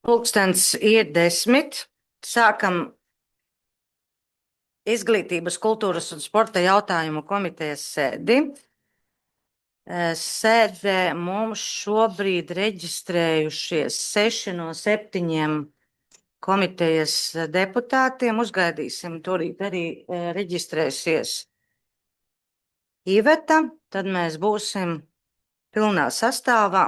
Pulkstens ir 10. Sākam Izglītības, kultūras un sporta jautājumu komitejas sēdi. Sēdē mums šobrīd reģistrējušies 6 no 7 komitejas deputātiem. Uzgaidīsim, turīt arī reģistrēsies Iveta, tad mēs būsim pilnā sastāvā.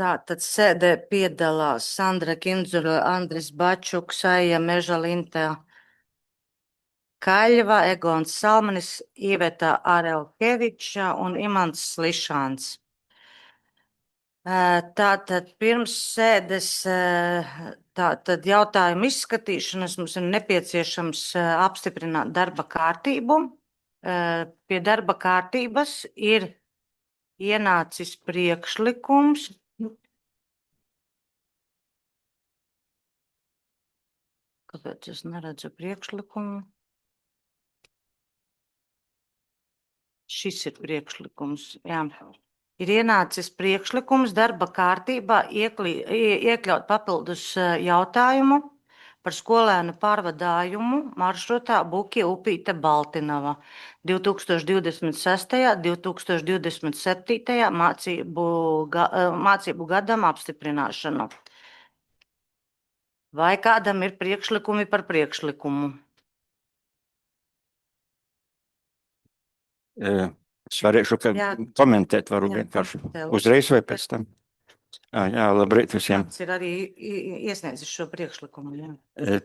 Tātad sēdē piedalās Sandra Kindzura, Andris Bačuks, Aija Mežalinta, Kaļva, Egons Salmanis, Iveta Arelkeviča un Imants Slišāns. Tātad pirms sēdes tātad jautājumu izskatīšanas mums ir nepieciešams apstiprināt darba kārtību. Pie darba kārtības ir ienācis priekšlikums. Kāpēc es neredzu priekšlikumu? Šis ir priekšlikums, jā. Ir ienācis priekšlikums darba kārtībā iekļaut papildus jautājumu par skolēnu pārvadājumu maršrutā Buki Upīte Baltinava 2026. 2027. mācību gadam apstiprināšanu. Vai kādam ir priekšlikumi par priekšlikumu? Es varēšu komentēt, varu vienkārši uzreiz vai pēc tam. Jā, labrīt visiem. Kāds ir arī iesniedzis šo priekšlikumu? Jā.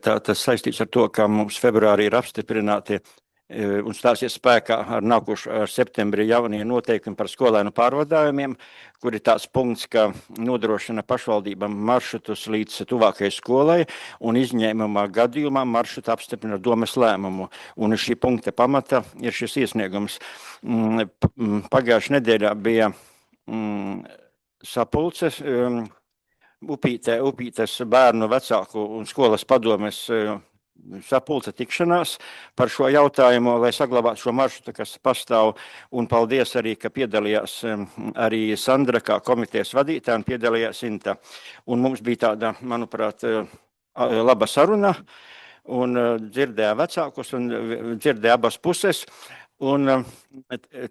Tas saistīts ar to, ka mums februārī ir apstiprināti un stāsies spēkā ar septembri jaunie noteikumi par skolēnu pārvadājumiem, kur ir tāds punkts, ka nodrošina pašvaldībām maršrutus līdz tuvākajai skolai un izņēmumā gadījumā maršrutu apstiprina domes lēmumu. Un šī punkta pamata ir šis iesniegums. Pagājušajā nedēļā bija sapulces Upītes bērnu vecāku un skolas padomes sapulce tikšanās par šo jautājumu, lai saglabātu šo maršrutu, kas pastāv, un paldies arī, ka piedalījās arī Sandra kā komitejas vadītāja un piedalījās Inta. Un mums bija tāda, manuprāt, laba saruna, un dzirdēja vecākus un dzirdēja abas puses, un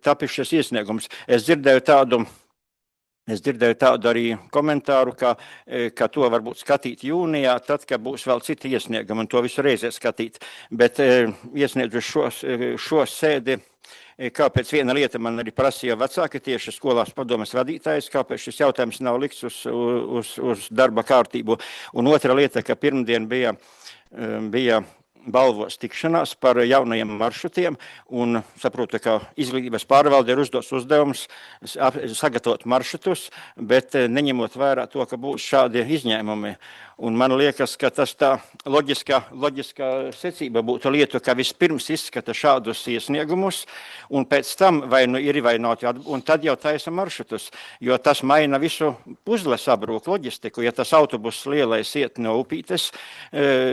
tāpēc šis iesniegums. Es dzirdēju tādu arī komentāru, ka to varbūt skatīt jūnijā, tad, kad būs vēl citi iesniegumi, un to visu reizē skatīt. Bet iesniedzu šo sēdi, kāpēc viena lieta man arī prasīja vecāki, tieši skolās padomes vadītājs, kāpēc šis jautājums nav likts uz darba kārtību. Un otra lieta, ka pirmdien bija balvos tikšanās par jaunajiem maršrutiem, un saprotu, ka izglītības pārvalde ir uzdots uzdevums sagatavot maršrutus, bet neņemot vērā to, ka būs šādi izņēmumi. Un man liekas, ka tas tā loģiskā secība būtu lietu, ka vispirms izskata šādus iesniegumus, un pēc tam vai nu ir vai nav, un tad jau taisa maršrutus, jo tas maina visu puzle sabrūk loģistiku. Ja tas autobus lielais iet no Upītes,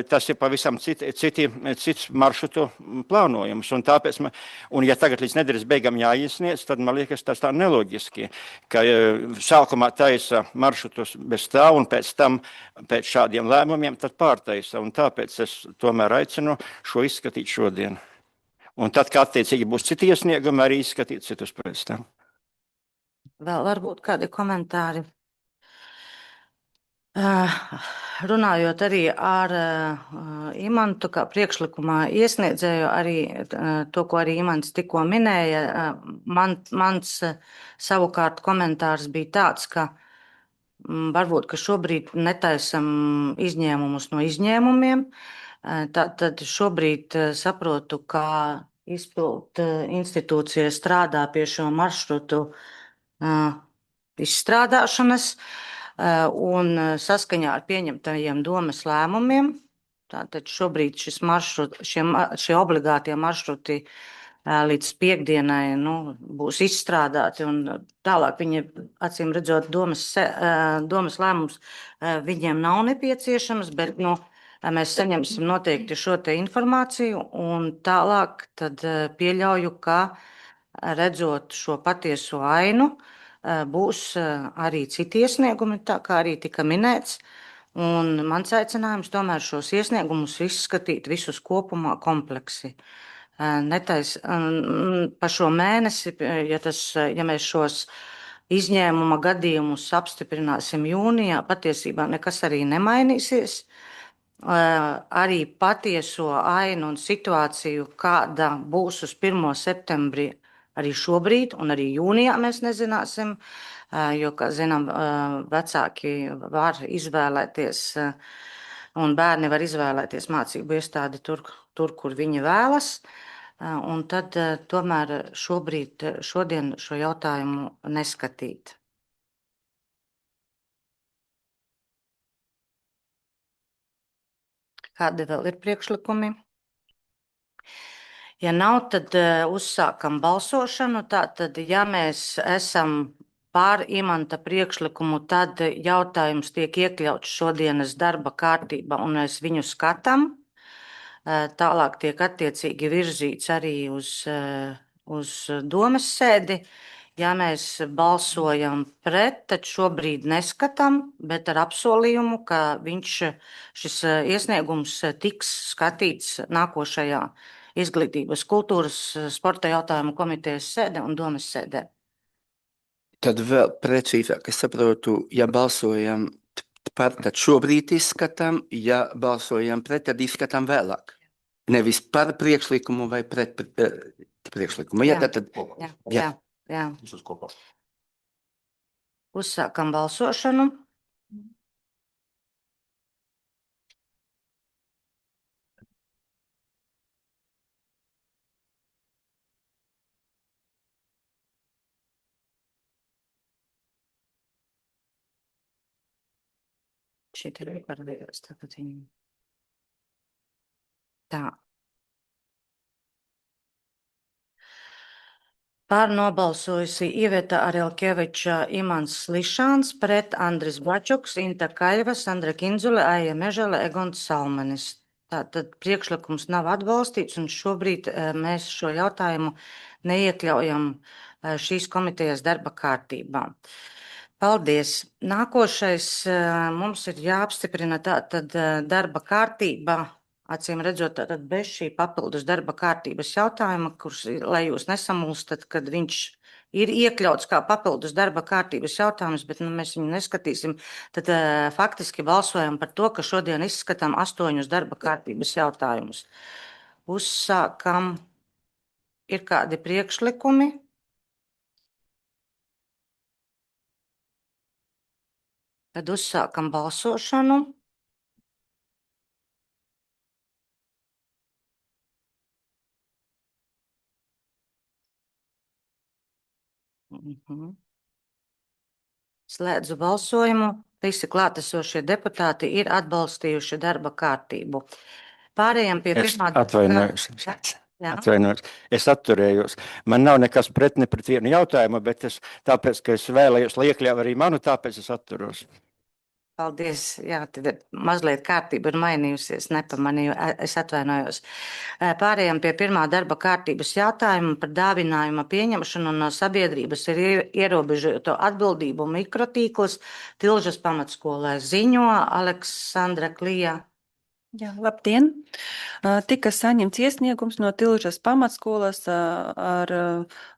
tas ir pavisam cits maršrutu plānojums. Un tāpēc, un ja tagad līdz nedēļas beigām jāiesniedz, tad man liekas, tas tā neloģiski, ka sākumā taisa maršrutus bez tā, un pēc tam, pēc šādiem lēmumiem, tad pārtaisa. Un tāpēc es tomēr aicinu šo izskatīt šodien. Un tad, kā attiecīgi būs citi iesniegumi, arī izskatīt citus pēc tam. Vēl varbūt kādi komentāri. Runājot arī ar Imantu, kā priekšlikumā iesniedzēju, arī to, ko arī Imants tikko minēja, mans savukārt komentārs bija tāds, ka varbūt, ka šobrīd netaisam izņēmumus no izņēmumiem. Tad šobrīd saprotu, ka izpildu institūcija strādā pie šo maršrutu izstrādāšanas un saskaņā ar pieņemtajiem domes lēmumiem. Tātad šobrīd šie obligātie maršruti līdz piekdienai būs izstrādāti, un tālāk viņi, acīm redzot, domes lēmums viņiem nav nepieciešams, bet mēs saņemsim noteikti šo te informāciju, un tālāk tad pieļauju, ka redzot šo patieso ainu, būs arī citi iesniegumi, tā kā arī tika minēts. Un mans aicinājums tomēr šos iesniegumus izskatīt visus kopumā kompleksi. Pa šo mēnesi, ja mēs šos izņēmuma gadījumus apstiprināsim jūnijā, patiesībā nekas arī nemainīsies. Arī patieso ainu un situāciju, kāda būs uz 1. septembrī, arī šobrīd un arī jūnijā mēs nezināsim, jo, kā zinām, vecāki var izvēlēties un bērni var izvēlēties mācību iestādi tur, kur viņi vēlas. Un tad tomēr šodien šo jautājumu neskatīt. Kādi vēl ir priekšlikumi? Ja nav, tad uzsākam balsošanu. Tātad, ja mēs esam pār Imanta priekšlikumu, tad jautājums tiek iekļauts šodienas darba kārtībā un mēs viņu skatām. Tālāk tiek attiecīgi virzīts arī uz domes sēdi. Ja mēs balsojam pret, tad šobrīd neskatām, bet ar apsolījumu, ka šis iesniegums tiks skatīts nākošajā Izglītības, kultūras, sporta jautājumu komitejas sēdē un domes sēdē. Tad vēl precīzāk, es saprotu, ja balsojam par, tad šobrīd izskatām, ja balsojam pret, tad izskatām vēlāk. Nevis par priekšlikumu vai pret priekšlikumu. Ja, tad, Jā. Uzsākam balsošanu. Šeit ir parādījās tagad viņu. Tā. Pār nobalsojusi Iveta Arelkeviča, Imants Slišāns, pret Andris Bačuks, Inta Kaļva, Sandra Kinzule, Aija Mežele, Egons Salmanis. Tātad priekšlikums nav atbalstīts un šobrīd mēs šo jautājumu neiekļaujam šīs komitejas darba kārtībā. Paldies. Nākošais mums ir jāapstiprina tātad darba kārtība. Acīm redzot, tad bez šī papildus darba kārtības jautājuma, kurš, lai jūs nesamulstat, kad viņš ir iekļauts kā papildus darba kārtības jautājums, bet mēs viņu neskatīsim, tad faktiski balsojam par to, ka šodien izskatām 8 darba kārtības jautājumus. Uzsākam. Ir kādi priekšlikumi? Tad uzsākam balsošanu. Slēdzu balsojumu. Visi klātesošie deputāti ir atbalstījuši darba kārtību. Pārējām pie pirmā. Atvainojos. Es atturējos. Man nav nekas pret ne pret vienu jautājumu, bet tāpēc, ka es vēlējos, lai iekļauj arī manu, tāpēc es atturos. Paldies. Jā, tad mazliet kārtība ir mainījusies, nepamanīju, es atvainojos. Pārējām pie pirmā darba kārtības jautājuma par dāvinājuma pieņemšanu no sabiedrības ir ierobežoto atbildību mikrotīklus Tilžas pamatskolē ziņo Aleksandra Klija. Jā, labdien! Tika saņemts iesniegums no Tilžas pamatskolas ar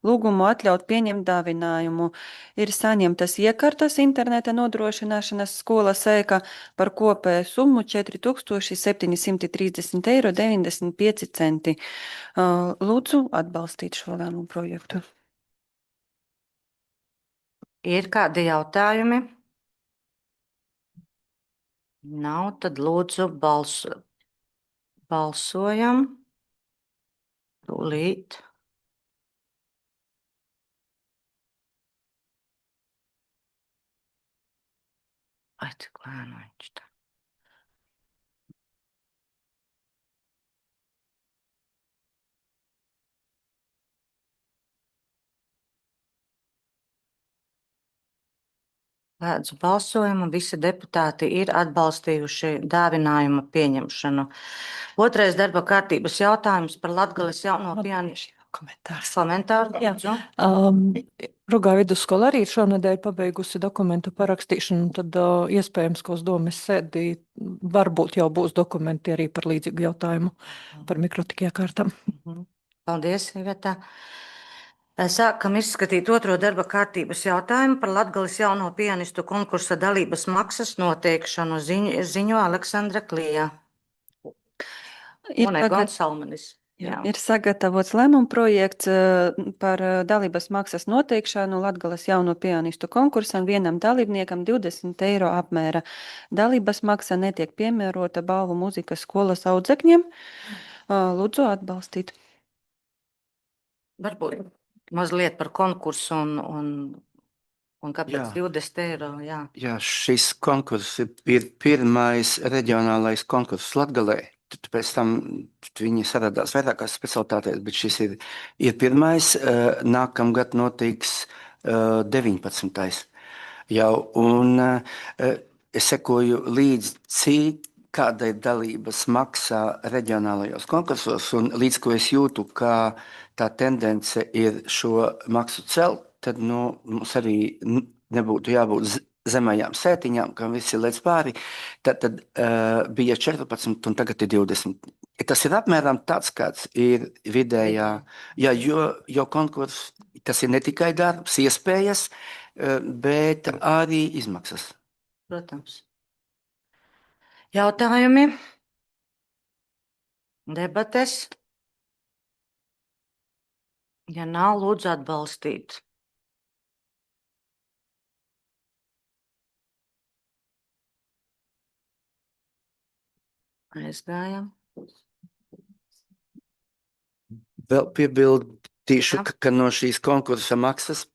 lūgumu atļaut pieņemt dāvinājumu. Ir saņemtas iekartas interneta nodrošināšanas skolas ēka par kopēju summu 4730,95 €. Lūdzu atbalstīt šo lēmumu projektu. Ir kādi jautājumi? Nav, tad lūdzu balsojam. Tūlīt. Ai, cik lēnu viņš tā. Slēdzu balsojumu. Visi deputāti ir atbalstījuši dāvinājuma pieņemšanu. Otrais darba kārtības jautājums par Latgales jauno pianistu. Komentārs. Komentāru? Jā. Rugā vidusskola arī šonadēļ pabeigusi dokumentu parakstīšanu, tad iespējams, ka uz domes sēdī varbūt jau būs dokumenti arī par līdzīgu jautājumu par mikrotiku iekārtām. Paldies, Iveta. Sākam izskatīt otro darba kārtības jautājumu par Latgales jauno pianistu konkursa dalības maksas noteikšanu. Ziņo Aleksandra Klija un Egons Salmanis. Jā. Ir sagatavots lēmuma projekts par dalības maksas noteikšanu Latgales jauno pianistu konkursam vienam dalībniekam 20 eiro apmēra. Dalības maksa netiek piemērota balvu mūzikas skolas audzekņiem. Lūdzu atbalstīt. Varbūt mazliet par konkursu un kāpēc Jā. 20 eiro. Jā. Jā, šis konkurss ir pirmais reģionālais konkurss Latgalē. Tad pēc tam viņi saradās vairākās specialitātēs, bet šis ir pirmais. Nākamgad notiks 19. jau. Un es sekoju līdzi, kāda ir dalības maksā reģionālajos konkursos, un līdz ko es jūtu, ka tā tendence ir šo maksu celt, tad mums arī nebūtu jābūt zemajām sētiņām, kam viss ir līdz pāri. Tad bija 14 un tagad ir 20. Tas ir apmēram tāds, kāds ir vidējā, jo konkurss, tas ir ne tikai darbs, iespējas, bet arī izmaksas. Protams. Jautājumi? Debates? Ja nav, lūdzu atbalstīt. Aizgājam. Vēl piebildīšu, Jā. ka no šīs konkursa maksas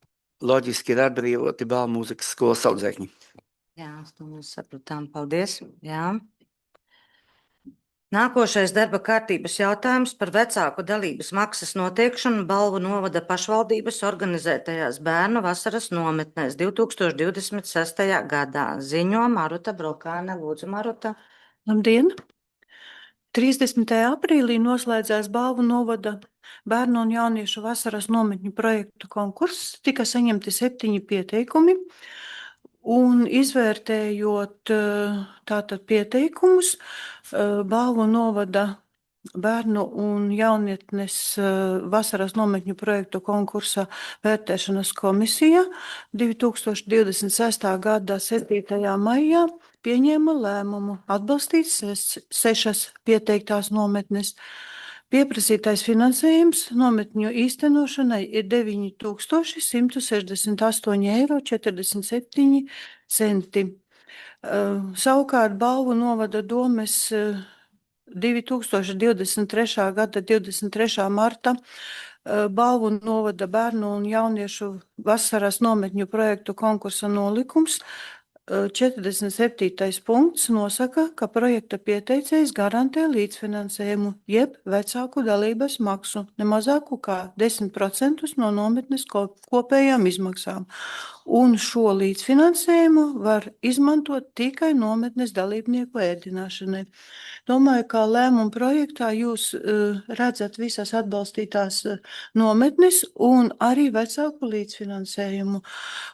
loģiski ir atbrīvoti balvu mūzikas skolas audzēkņi. Jā, to mēs sapratām. Paldies. Jā. Nākošais darba kārtības jautājums par vecāku dalības maksas noteikšanu Balvu novada pašvaldības organizētajās bērnu vasaras nometnēs 2026. gadā. Ziņo Maruta Brokāne. Lūdzu, Maruta. Labdien! 30. aprīlī noslēdzās Balvu novada bērnu un jauniešu vasaras nometņu projektu konkurss. Tika saņemti 7 pieteikumi. Un izvērtējot tātad pieteikumus, Balvu novada bērnu un jaunietnes vasaras nometņu projektu konkursa vērtēšanas komisija 2026. gada 7. maijā pieņēma lēmumu atbalstīt 6 pieteiktās nometnes. Pieprasītais finansējums nometņu īstenošanai ir 9168,47 eiro. Savukārt Balvu novada domes 2023. gada 23. marta Balvu novada bērnu un jauniešu vasaras nometņu projektu konkursa nolikums 47. punkts nosaka, ka projekta pieteicējs garantē līdzfinansējumu jeb vecāku dalības maksu ne mazāku kā 10% no nometnes kopējām izmaksām. Un šo līdzfinansējumu var izmantot tikai nometnes dalībnieku ēdināšanai. Domāju, ka lēmuma projektā jūs redzat visas atbalstītās nometnes un arī vecāku līdzfinansējumu.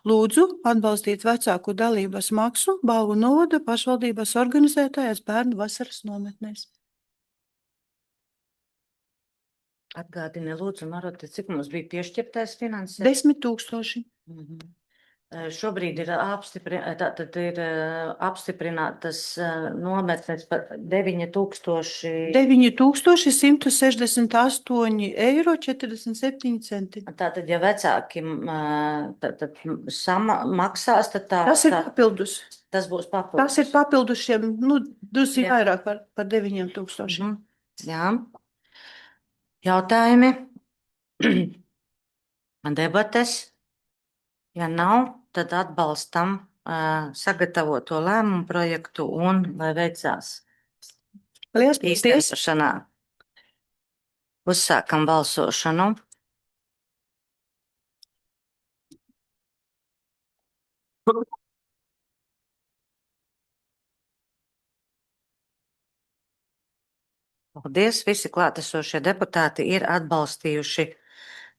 Lūdzu atbalstīt vecāku dalības maksu Balvu novada pašvaldības organizētajās bērnu vasaras nometnēs. Atgādini, lūdzu, Maruta, cik mums bija piešķirtais finansējums? 10,000. Šobrīd ir apstiprinātas nometnes par 9,000. 9168,47 eiro. Tātad, ja vecāki maksās, tad Tas ir papildus. tas būs papildus. Tas ir papildus šiem, drusku Jā. vairāk par 9,000. Jā. Jautājumi? Debates? Ja nav, tad atbalstam sagatavoto lēmumu projektu un lai veicās Lielas paldies! īstenošanā. Uzsākam balsošanu. Paldies! Visi klātesošie deputāti ir atbalstījuši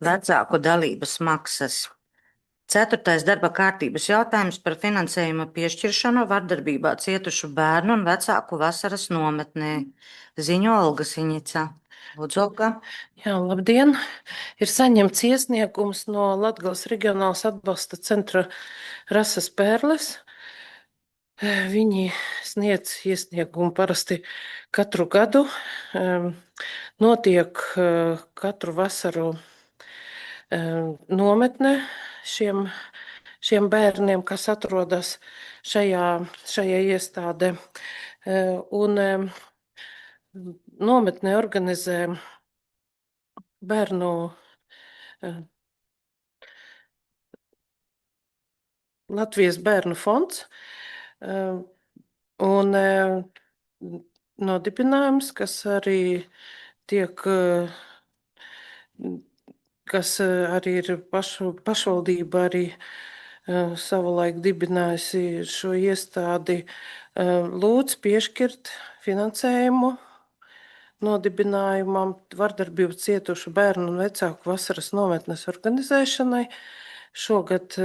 vecāku dalības maksas. 4. darba kārtības jautājums par finansējuma piešķiršanu vardarbībā cietušu bērnu un vecāku vasaras nometnē. Ziņo Olga Siņica. Lūdzu, Olga. Jā, labdien! Ir saņemts iesniegums no Latgales reģionālās atbalsta centra Rases Pērles. Viņi sniedz iesniegumu parasti katru gadu. Notiek katru vasaru nometne šiem bērniem, kas atrodas šajā iestādē. Un nometne organizē bērnu Latvijas bērnu fonds un nodibinājums, kas arī ir pašvaldība arī savulaik dibinājusi šo iestādi, lūdz piešķirt finansējumu nodibinājumam vardarbību cietušu bērnu un vecāku vasaras nometnes organizēšanai. Šogad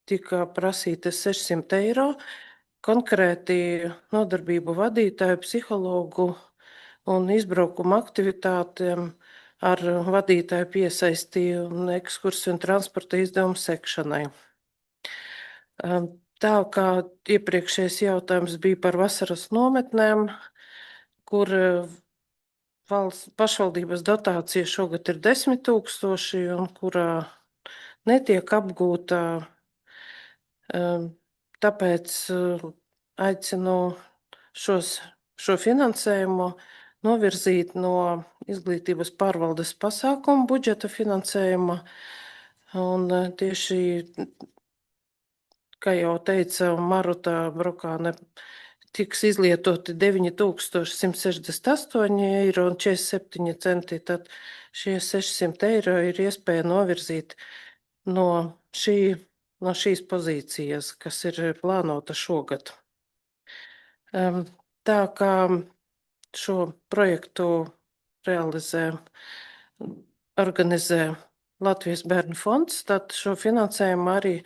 tika prasīta 600 eiro. Konkrēti nodarbību vadītāju, psihologu un izbraukuma aktivitātēm ar vadītāju piesaistīju un ekskursiju un transporta izdevumu sekšanai. Tā kā iepriekšējais jautājums bija par vasaras nometnēm, kur valsts pašvaldības dotācija šogad ir 10 000 un kurā netiek apgūta. Tāpēc aicinu šo finansējumu novirzīt no izglītības pārvaldes pasākumu budžeta finansējuma. Un tieši, kā jau teica Maruta Brokāne, tiks izlietoti 9168 eiro un 47 centi. Tad šie 600 eiro ir iespēja novirzīt no šīs pozīcijas, kas ir plānota šogad. Tā kā šo projektu organizē Latvijas bērnu fonds, tad šo finansējumu arī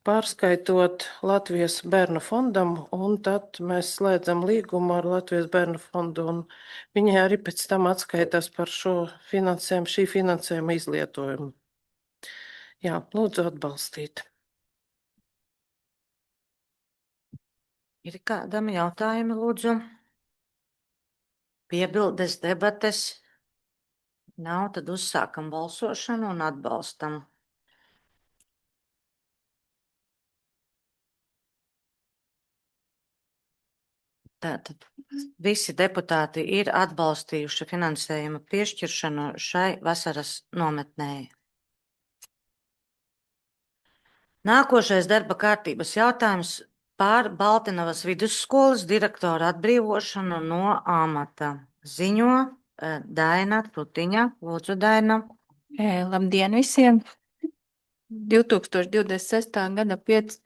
pārskaitot Latvijas bērnu fondam, un tad mēs slēdzam līgumu ar Latvijas bērnu fondu, un viņi arī pēc tam atskaitās par šī finansējuma izlietojumu. Jā, lūdzu atbalstīt. Ir kādam jautājumi, lūdzu? Piebildes, debates? Nav, tad uzsākam balsošanu un atbalstam. Tātad visi deputāti ir atbalstījuši finansējuma piešķiršanu šai vasaras nometnē. Nākošais darba kārtības jautājums par Baltinavas vidusskolas direktora atbrīvošanu no amata. Ziņo Daina Tutiņa. Lūdzu, Daina. Labdien visiem! 2026. gada 5.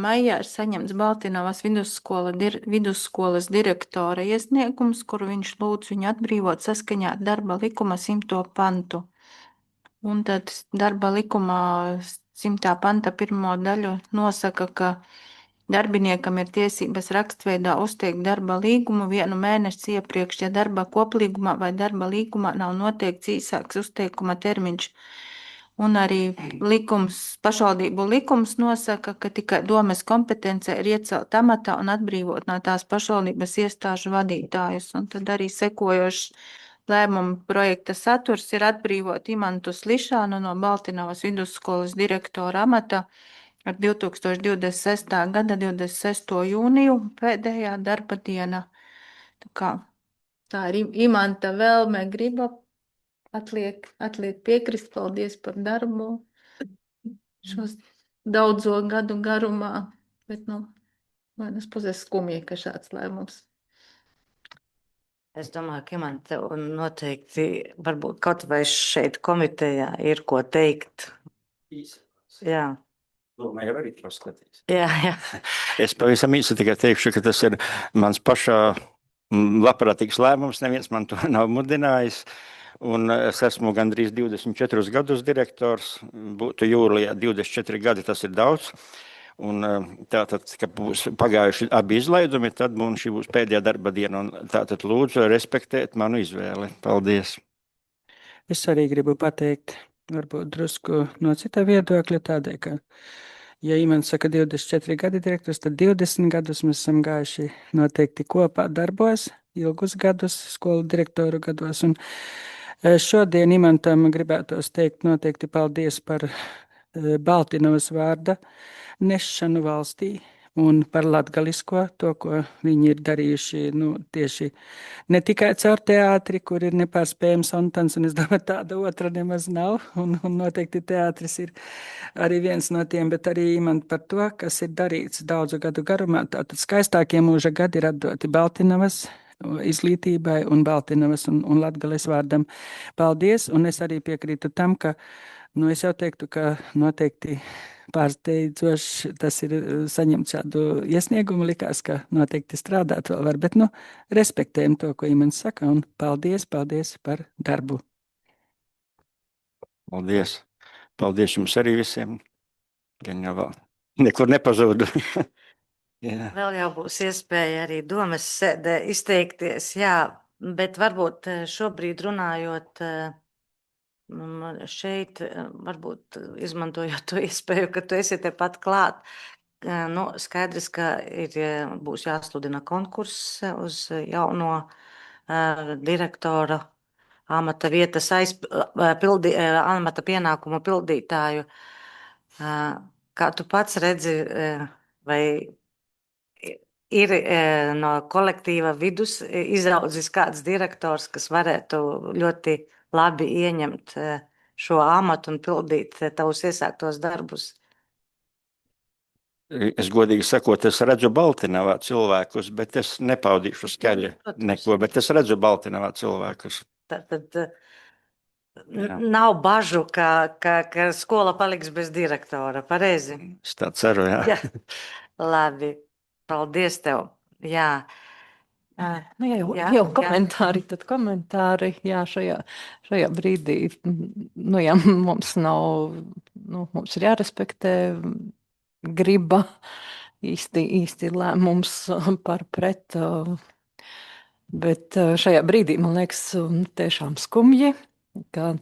maijā ir saņemts Baltinavas vidusskolas direktora iesniegums, kuru viņš lūdz viņu atbrīvot saskaņā ar darba likuma 100. pantu. Un tad darba likumā 100. panta 1. daļu nosaka, ka darbiniekam ir tiesības rakstveidā uzteikt darba līgumu 1 mēnesi iepriekš, ja darba koplīgumā vai darba līgumā nav noteikts īsāks uzteikuma termiņš. Un arī pašvaldību likums nosaka, ka tikai domes kompetence ir iecelt amatā un atbrīvot no tās pašvaldības iestāžu vadītājus. Un tad arī sekojošs lēmuma projekta saturs ir atbrīvot Imantu Slišānu no Baltinavas vidusskolas direktora amata ar 2026. gada 26. jūniju pēdējā darba diena. Tā ir Imanta vēlme, griba. Atliek piekrist, paldies par darbu šos daudzo gadu garumā, bet vienas puses skumji, ka šāds lēmums. Es domāju, ka man tev noteikti varbūt kaut vai šeit komitejā ir ko teikt. Jā. Domāju, arī paskatīs. Jā. Es pavisam īsi tikai teikšu, ka tas ir mans pašā labprātīgs lēmums, neviens man to nav mudinājis. un es esmu gandrīz 24 gadus direktors. Būtu jūlijā 24 gadi, tas ir daudz. Un tātad, kad būs pagājuši abi izlaidumi, tad mums šī būs pēdējā darba diena. Un tātad lūdzu respektēt manu izvēli. Paldies! Es arī gribu pateikt, varbūt drusku no cita viedokļa, tādēļ, ka, ja Imants saka 24 gadi direktors, tad 20 gadus mēs esam gājuši noteikti kopā darbos, ilgus gadus skolu direktoru gados. Un šodien Imantam gribētos teikt noteikti paldies par Baltinovas vārda nešanu valstī un par latgalisko, to, ko viņi ir darījuši, tieši ne tikai caur teātri, kur ir nepārspējams ontans, un es domāju, tāda otra nemaz nav, un noteikti teātris ir arī viens no tiem, bet arī man par to, kas ir darīts daudzu gadu garumā. Tātad skaistākie mūža gadi ir atdoti Baltinovas izglītībai un Baltinovas un Latgales vārdam. Paldies, un es arī piekrītu tam, ka, es jau teiktu, ka noteikti pārsteidzoši tas ir saņemt šādu iesniegumu. Likās, ka noteikti strādāt vēl var, bet respektējam to, ko Imants saka, un paldies par darbu. Paldies! Paldies jums arī visiem! Gan jau vēl nekur nepazudu. Jā. Vēl jau būs iespēja arī domas sēdē izteikties, jā, bet varbūt šobrīd runājot šeit, varbūt izmantojot to iespēju, ka tu esi tepat klāt. Skaidrs, ka būs jāsludina konkurss uz jauno direktora amata vietas amata pienākumu pildītāju. Kā tu pats redzi, vai ir no kolektīva vidus izaudzis kāds direktors, kas varētu ļoti labi ieņemt šo amatu un pildīt tavus iesāktos darbus? Es godīgi sakot, es redzu Baltinovā cilvēkus, bet es nepaudīšu skaļi neko, bet es redzu Baltinovā cilvēkus. Tad nav bažu, ka skola paliks bez direktora, pareizi? Es tā ceru, jā. Jā. Labi, paldies tev. Jā. Jau komentāri, tad komentāri, jā, šajā brīdī, jā, mums nav, mums ir jārespektē griba, īsti lēmums par pret, bet šajā brīdī, man liekas, tiešām skumji, ka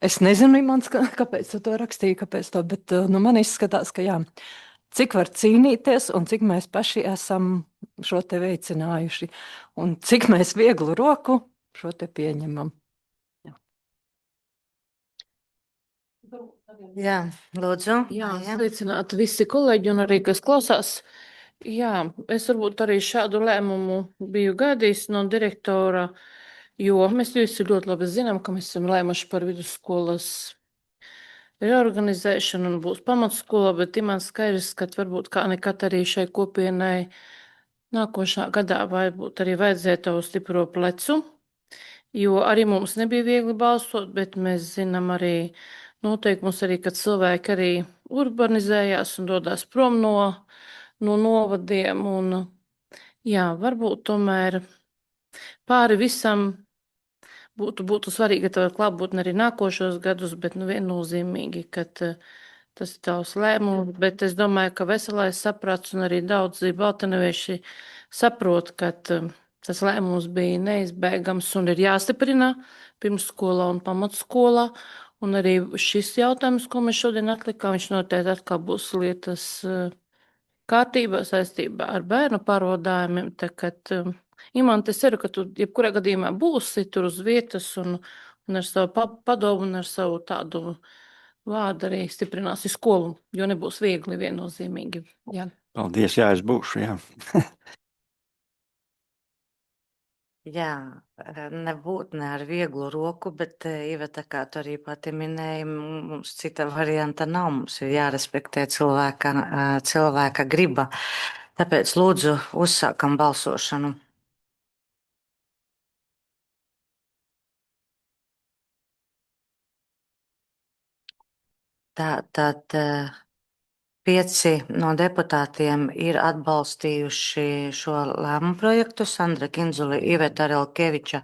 es nezinu, Imants, kāpēc tu to rakstīji, kāpēc to, bet man izskatās, ka jā, cik var cīnīties un cik mēs paši esam šo te veicinājuši un cik mēs vieglu roku šo te pieņemam. Jā, lūdzu. Jā, sveicināt visi kolēģi un arī, kas klausās. Jā, es varbūt arī šādu lēmumu biju gaidījis no direktora, jo mēs visi ļoti labi zinām, ka mēs esam lēmuši par vidusskolas reorganizēšanu un būs pamatskola, bet man skaidrs, ka varbūt kā nekad arī šai kopienai nākošā gadā varbūt arī vajadzēja tavu stipro plecu, jo arī mums nebija viegli balsot, bet mēs zinām arī noteikumus arī, kad cilvēki arī urbanizējās un dodās prom no novadiem. Un, jā, varbūt tomēr pāri visam būtu svarīgi, ka tev klātbūtne arī nākošos gadus, bet viennozīmīgi, ka tas ir tavs lēmums. Bet es domāju, ka veselais saprats un arī daudzi baltanevieši saprot, ka tas lēmums bija neizbēgams un ir jāstiprina pirmsskolā un pamatskolā. Un arī šis jautājums, ko mēs šodien atlikām, viņš noteikti atkal būs lietas kārtībā saistībā ar bērnu pārvadājumiem. Imants, es ceru, ka tu jebkurā gadījumā būsi tur uz vietas un ar savu padomu un ar savu tādu vārdu arī stiprināsi skolu, jo nebūs viegli viennozīmīgi. Jā. Paldies, jā, es būšu, jā. Jā, nebūt ne ar vieglu roku, bet Iveta, kā tu arī pati minēji, mums cita varianta nav. Mums ir jārespektē cilvēka griba. Tāpēc lūdzu uzsākam balsošanu. Tātad 5 no deputātiem ir atbalstījuši šo lēmumu projektu. Sandra Kindzule, Iveta Relkeviča,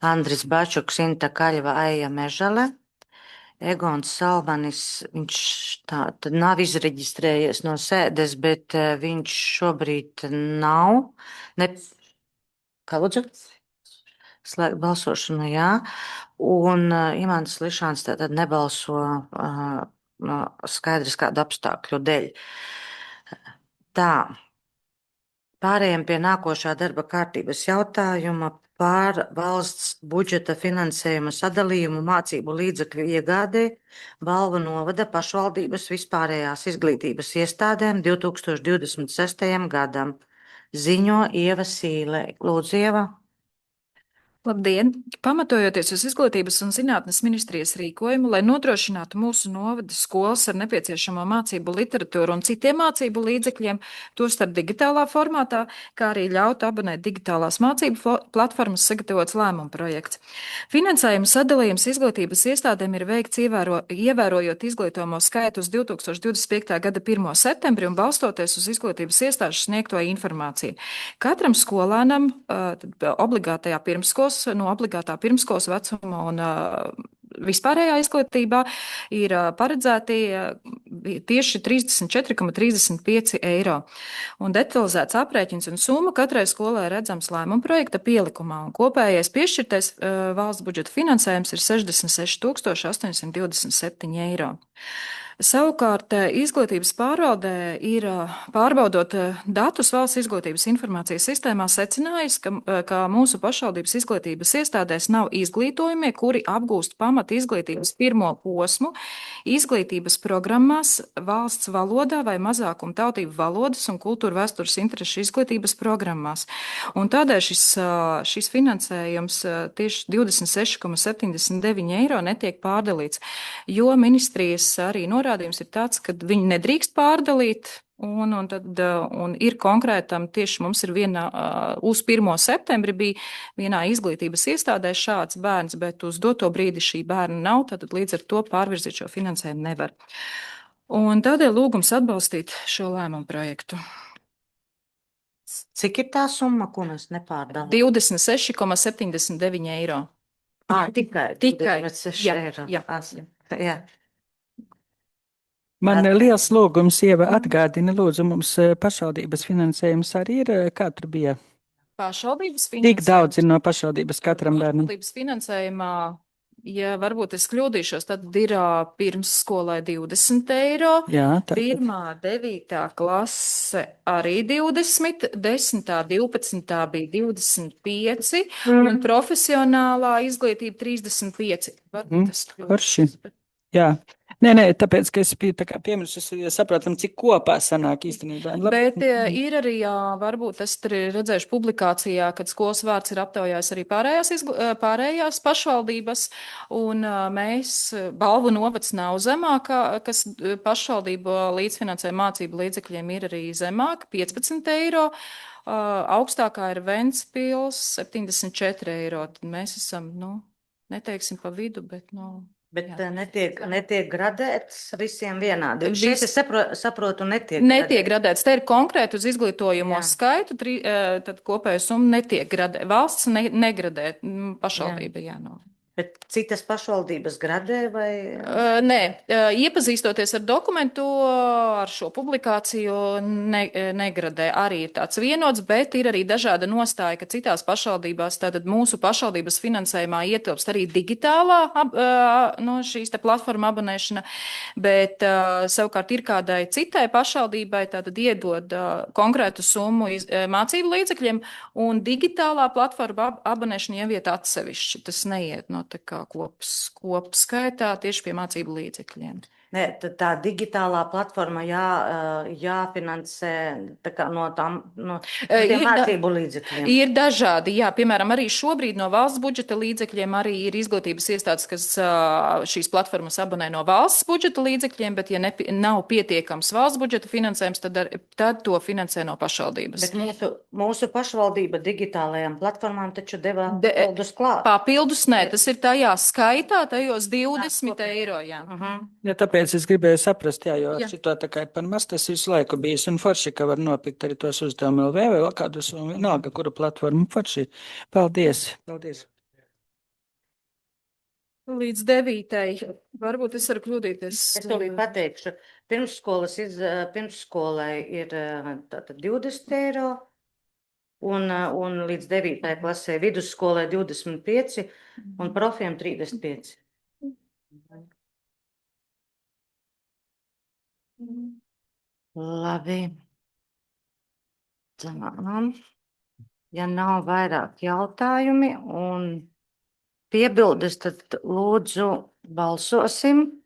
Andris Bačuks, Inta Kaļva, Aija Mežale. Egons Salmanis, viņš tad nav izreģistrējies no sēdes, bet viņš šobrīd nav. Kā lūdzu? Slēgt balsošanu, jā. Un Imants Lišāns tātad nebalso skaidrs kādu apstākļu dēļ. Tā. Pārējiem pie nākošā darba kārtības jautājuma par valsts budžeta finansējuma sadalījumu mācību līdzekļu iegādē Balvu novada pašvaldības vispārējās izglītības iestādēm 2026. gadam. Ziņo Ieva Sīle. Lūdzu, Ieva. Labdien! Pamatojoties uz Izglītības un zinātnes ministrijas rīkojumu, lai nodrošinātu mūsu novada skolas ar nepieciešamo mācību literatūru un citiem mācību līdzekļiem, tostarp digitālā formātā, kā arī ļautu abonēt digitālās mācību platformas sagatavots lēmuma projekts. Finansējuma sadalījums izglītības iestādēm ir veikts ievērojot izglītojamo skaitu uz 2025. gada 1. septembri un balstoties uz izglītības iestāžu sniegto informāciju. Katram skolēnam obligātajā pirmskolas no obligātā pirmskolas vecuma un vispārējā izglītībā ir paredzēti tieši 34,35 eiro. Un detalizēts aprēķins un summa katrai skolai redzams lēmuma projekta pielikumā. Un kopējais piešķirtais valsts budžeta finansējums ir 66,827 eiro. Savukārt izglītības pārvaldē ir pārbaudot datus valsts izglītības informācijas sistēmā secinājis, ka mūsu pašvaldības izglītības iestādēs nav izglītojumie, kuri apgūst pamat izglītības pirmo posmu izglītības programmās valsts valodā vai mazākuma tautību valodas un kultūra vēstures interešu izglītības programmās. Un tādēļ šis finansējums tieši 26,79 eiro netiek pārdalīts, jo ministrijas arī norādījums ir tāds, ka viņi nedrīkst pārdalīt, un ir konkrētam tieši mums ir uz 1. septembri bija vienā izglītības iestādē šāds bērns, bet uz doto brīdi šī bērna nav, tad līdz ar to pārvirzīt šo finansējumu nevar. Un tādēļ lūgums atbalstīt šo lēmumu projektu. Cik ir tā summa, ko mēs nepārdalām? 26,79 eiro. Tikai 26 eiro. Jā. Man liels lūgums, Ieva, atgādina, lūdzu, mums pašvaldības finansējums arī ir, kā tur bija? Pašvaldības Tik finansējums. daudz ir no pašvaldības katram bērnam. Pašvaldības finansējumā, ja varbūt es kļūdīšos, tad ir pirmsskolai 20 eiro. Jā, tā. 1., 9. klase arī 20, 10., 12. bija 25 un profesionālā izglītība 35. Varbūt tas kļūdīšos, Forši. bet- Jā. Nē, tāpēc, ka es biju tā kā piemirsus, saprotam, cik kopā sanāk īstenībā. Bet ir arī, varbūt es tur redzējuši publikācijā, kad skolas vārds ir aptaujājis arī pārējās pašvaldības, un mēs, Balvu novads nav zemākā, kas pašvaldību līdzfinansē mācību līdzekļiem ir arī zemāk, 15 eiro, augstākā ir Ventspils, 74 eiro, tad mēs esam, neteiksim pa vidu, bet, Bet jā. netiek gradēts visiem vienādi. Šeit es saprotu, netiek gradēts. Te ir konkrēti uz izglītojumu Jā. skaitu, tad kopēja summa netiek gradēta. Valsts negradē, pašvaldība jānov. Bet citas pašvaldības gradē vai? Nē, iepazīstoties ar dokumentu, ar šo publikāciju, negradē. Arī ir tāds vienots, bet ir arī dažāda nostāja, ka citās pašvaldībās, tātad mūsu pašvaldības finansējumā ietilpst arī digitālā šīs te platforma abonēšana, bet savukārt ir kādai citai pašvaldībai, tātad iedod konkrētu summu mācību līdzekļiem, un digitālā platforma abonēšana jau iet atsevišķi. Tas neiet no tā kā kopskaitā tieši pie mācību līdzekļiem. Nē, tā digitālā platforma jāfinansē tā kā no tiem mācību līdzekļiem. Ir dažādi, jā, piemēram, arī šobrīd no valsts budžeta līdzekļiem arī ir izglītības iestādes, kas šīs platformas abonē no valsts budžeta līdzekļiem, bet ja nav pietiekams valsts budžeta finansējums, tad to finansē no pašvaldības. Bet mūsu pašvaldība digitālajām platformām taču deva papildus klāt. Papildus, nē, tas ir tajā skaitā, tajos 20 eiro, jā. Ja, tāpēc tāpēc es gribēju saprast, jā, jo ar Jā. šito tā kā ir par maz, tas visu laiku bijis, un forši, ka var nopirkt arī tos uzdevumu LV vai vēl kādus, un vienalga, kuru platformu forši. Paldies! Paldies! Līdz 9. Varbūt es varu kļūdīties. Es to pateikšu. Pirmsskolai ir tātad 20 eiro, un līdz 9. klasē vidusskolai 25 un profiem 35. Labi. Tā. Ja nav vairāk jautājumi un piebildes, tad lūdzu balsosim.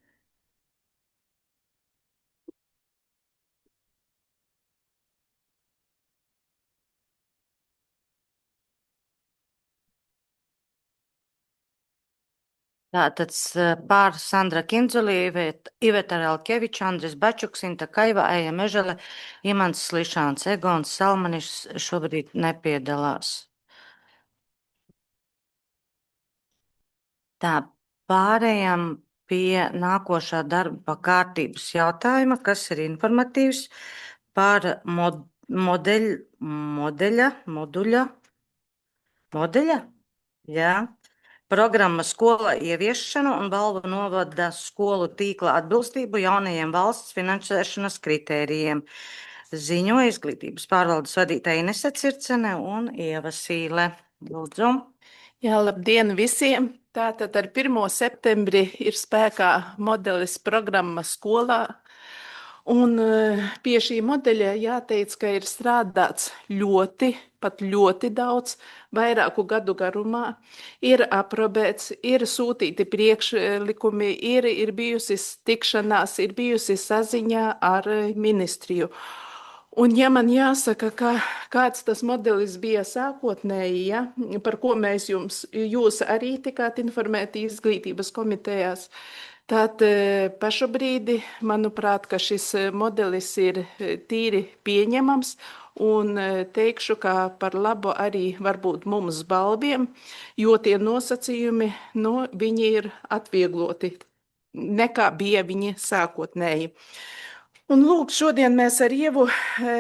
Tātad pār Sandra Kindzuli, Iveta Relkeviča, Andris Bačuks, Inta Kaiva, Eja Mežele, Imants Slišāns, Egons Salmanis šobrīd nepiedalās. Tā, pārējām pie nākošā darba kārtības jautājuma, kas ir informatīvs par moduļa, jā, programma skola ieviešanu un balvu novada skolu tīkla atbilstību jaunajiem valsts finansēšanas kritērijiem. Ziņo izglītības pārvaldes vadītāja Inese Circene un Ieva Sīle. Lūdzu. Jā, labdien visiem! Tātad ar 1. septembri ir spēkā modelis programma skolā. Un pie šī modeļa jāteic, ka ir strādāts pat ļoti daudz, vairāku gadu garumā. Ir aprobēts, ir sūtīti priekšlikumi, ir bijusi tikšanās, ir bijusi saziņā ar ministriju. Un ja man jāsaka, kāds tas modelis bija sākotnēji, ja, par ko jūs arī tikāt informēti izglītības komitejās, tad pašobrīd, manuprāt, ka šis modelis ir tīri pieņemams un teikšu, ka par labu arī varbūt mums balviem, jo tie nosacījumi, viņi ir atviegloti nekā bija viņi sākotnēji. Un lūk, šodien mēs ar Ievu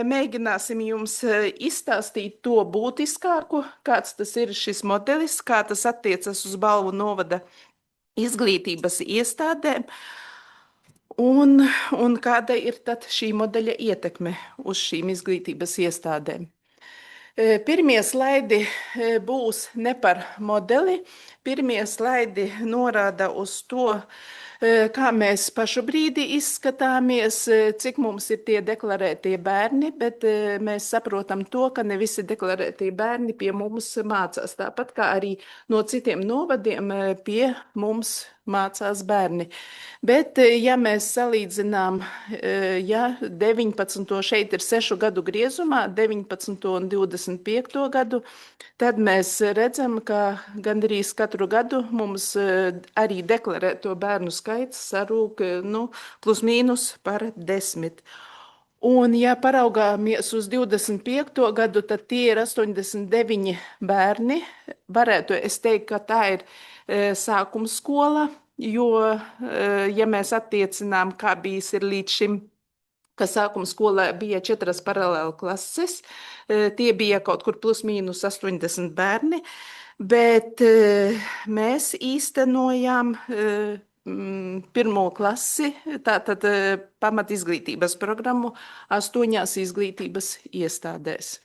mēģināsim jums izstāstīt to būtiskāko, kāds tas ir šis modelis, kā tas attiecas uz balvu novada izglītības iestādēm un kāda ir tad šī modeļa ietekme uz šīm izglītības iestādēm. Pirmie slaidi būs ne par modeli, pirmie slaidi norāda uz to, kā mēs pašu brīdi izskatāmies, cik mums ir tie deklarētie bērni, bet mēs saprotam to, ka ne visi deklarētie bērni pie mums mācās, tāpat kā arī no citiem novadiem pie mums mācās bērni. Bet, ja mēs salīdzinām, ja 19. šeit ir 6 gadu griezumā, 19. un 25. gadu, tad mēs redzam, ka gandrīz katru gadu mums arī deklarēto bērnu skaits sarūk plus mīnus par 10. Un, ja paraugāmies uz 25. gadu, tad tie ir 89 bērni. Varētu es teikt, ka tā ir sākuma skola, jo, ja mēs attiecinām, kā bijis ir līdz šim, ka sākuma skolā bija 4 paralēli klases, tie bija kaut kur plus mīnus 80 bērni, bet mēs īstenojām 1. klasi, tātad pamat izglītības programmu 8 izglītības iestādēs.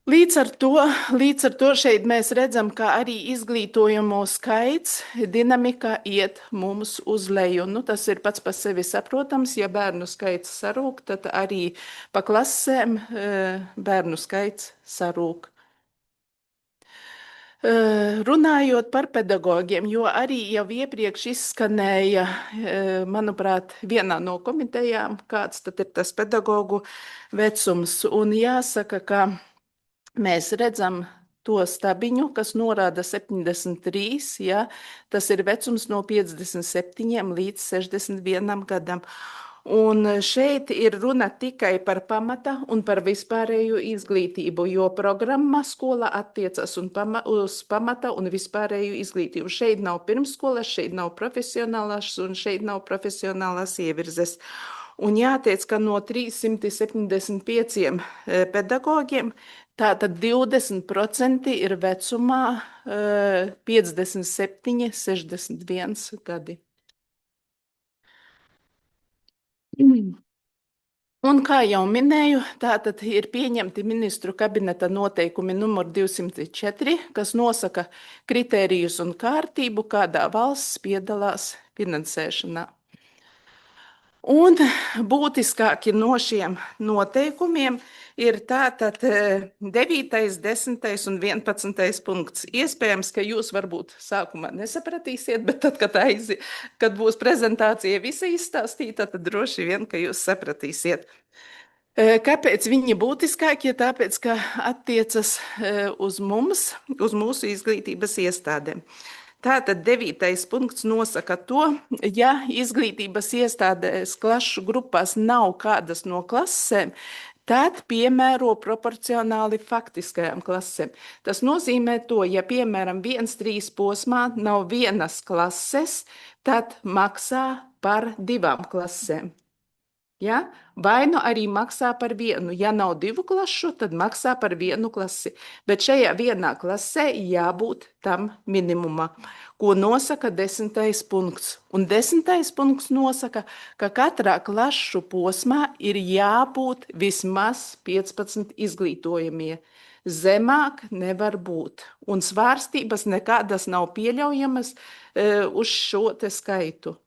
Līdz ar to šeit mēs redzam, ka arī izglītojamo skaits, dinamika iet mums uz leju. Tas ir pats par sevi saprotams, ja bērnu skaits sarūk, tad arī pa klasēm bērnu skaits sarūk. Runājot par pedagogiem, jo arī jau iepriekš izskanēja, manuprāt, vienā no komitejām, kāds tad ir tas pedagogu vecums. Un jāsaka, ka mēs redzam to stabiņu, kas norāda 73, ja, tas ir vecums no 57 līdz 61 gadam. Un šeit ir runa tikai par pamata un par vispārējo izglītību, jo programma skolā attiecas uz pamata un vispārējo izglītību. Šeit nav pirmsskolas, šeit nav profesionālās un šeit nav profesionālās ievirzes. Un jāteic, ka no 375 pedagogiem tātad 20% ir vecumā 57, 61 gadi. Un kā jau minēju, tātad ir pieņemti ministru kabineta noteikumi numur 204, kas nosaka kritērijus un kārtību, kādā valsts piedalās finansēšanā. Un būtiskāki no šiem noteikumiem ir tātad 9., 10. un 11. punkts. Iespējams, ka jūs varbūt sākumā nesapratīsiet, bet tad, kad būs prezentācija visa izstāstīta, tad droši vien, ka jūs sapratīsiet. Kāpēc viņi būtiskākie? Tāpēc, ka attiecas uz mums, uz mūsu izglītības iestādēm. Tātad 9. punkts nosaka to, ja izglītības iestādēs klašu grupās nav kādas no klasēm, tad piemēro proporcionāli faktiskajām klasēm. Tas nozīmē to, ja piemēram 1-3 posmā nav vienas klases, tad maksā par 2 klasēm. Ja? Vai nu arī maksā par 1. Ja nav 2 klašu, tad maksā par 1 klasi. Bet šajā vienā klasē jābūt tam minimumā, ko nosaka 10. punkts. Un 10. punkts nosaka, ka katrā klašu posmā ir jābūt vismaz 15 izglītojamie. Zemāk nevar būt. Un svārstības nekādas nav pieļaujamas uz šo te skaitu.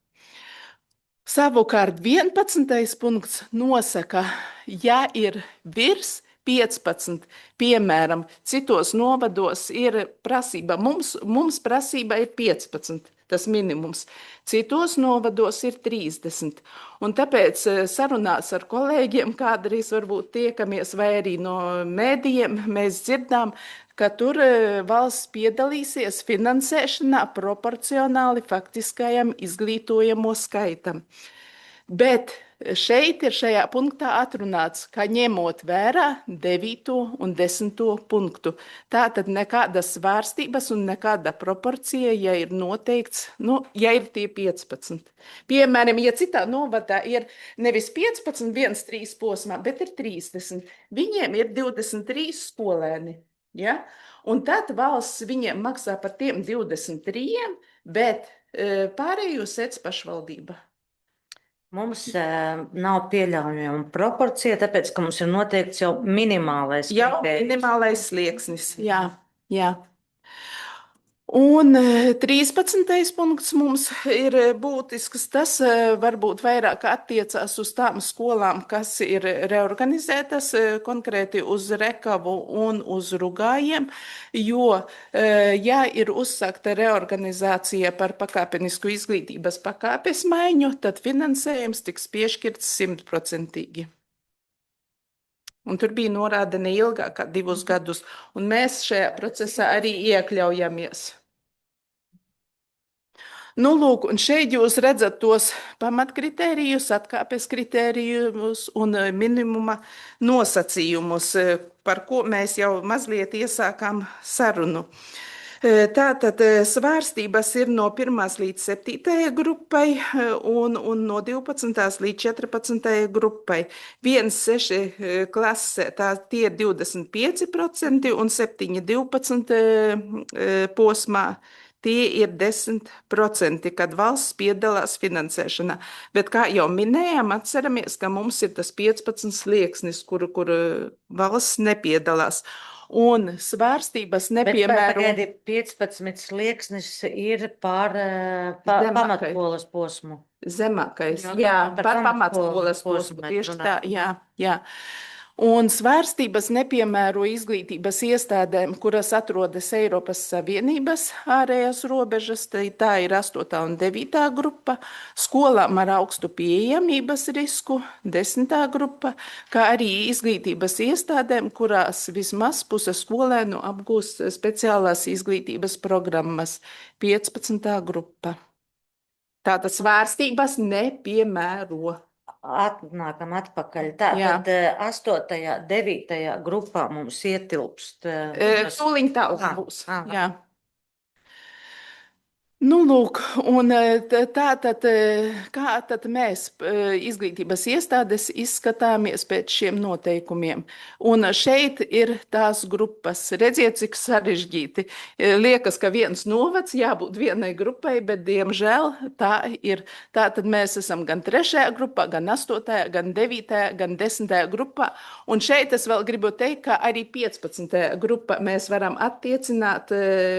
Savukārt 11. punkts nosaka, ja ir virs 15, piemēram, citos novados ir prasība, mums prasība ir 15, tas minimums, citos novados ir 30. Un tāpēc sarunās ar kolēģiem, kādreiz varbūt tiekamies, vai arī no mēdījiem, mēs dzirdām, ka tur valsts piedalīsies finansēšanā proporcionāli faktiskajam izglītojamo skaitam. Bet šeit ir šajā punktā atrunāts, ka ņemot vērā 9. un 10. punktu. Tātad nekādas svārstības un nekāda proporcija, ja ir noteikts, ja ir tie 15. Piemēram, ja citā novadā ir nevis 15, 1-3 posmā, bet ir 30. Viņiem ir 23 skolēni. Ja? Un tad valsts viņiem maksā par tiem 23, bet pārējo sec pašvaldība. Mums nav pieļaujama proporcija, tāpēc, ka mums ir noteikts jau minimālais Jau kritērijs. minimālais slieksnis, jā. Un 13. punkts mums ir būtisks. Tas varbūt vairāk attiecās uz tām skolām, kas ir reorganizētas konkrēti uz Rekavu un uz Rugājiem, jo, ja ir uzsākta reorganizācija par pakāpenisku izglītības pakāpes maiņu, tad finansējums tiks piešķirts 100%. Un tur bija norāde neilgāk kā 2 gadus, un mēs šajā procesā arī iekļaujamies. Lūk, un šeit jūs redzat tos pamatkritērijus, atkāpes kritērijus un minimuma nosacījumus, par ko mēs jau mazliet iesākām sarunu. Tātad svārstības ir no 1. līdz 7. grupai un no 12. līdz 14. grupai. 1-6 klasē tie ir 25% un 7-12 posmā. Tie ir 10%, kad valsts piedalās finansēšanā. Bet, kā jau minējām, atceramies, ka mums ir tas 15 slieksnis, kur valsts nepiedalās. Un svārstības nepiemēro... Bet 15 slieksnis ir par pamatskolas posmu. Zemākais, jā, par pamatskolas posmu. Tieši tā, jā. Un svārstības nepiemēro izglītības iestādēm, kuras atrodas Eiropas Savienības ārējās robežas, tā ir 8. un 9. grupa, skolām ar augstu pieejamības risku, 10. grupa, kā arī izglītības iestādēm, kurās vismaz puse skolēnu apgūst speciālās izglītības programmas, 15. grupa. Tātad svārstības nepiemēro. Atnākam atpakaļ. Jā. Tātad 8., 9. grupā mums ietilpst. Tūliņ tālāk Ah, būs. ah. Jā. Nu, lūk, un tā tad, kā tad mēs izglītības iestādes izskatāmies pēc šiem noteikumiem. Un šeit ir tās grupas. Redziet, cik sarežģīti. Liekas, ka viens novads jābūt vienai grupai, bet diemžēl tā ir. Tā tad mēs esam gan 3. grupā, gan 8., gan 9., gan 10. grupā. Un šeit es vēl gribu teikt, ka arī 15. grupa mēs varam attiecināt,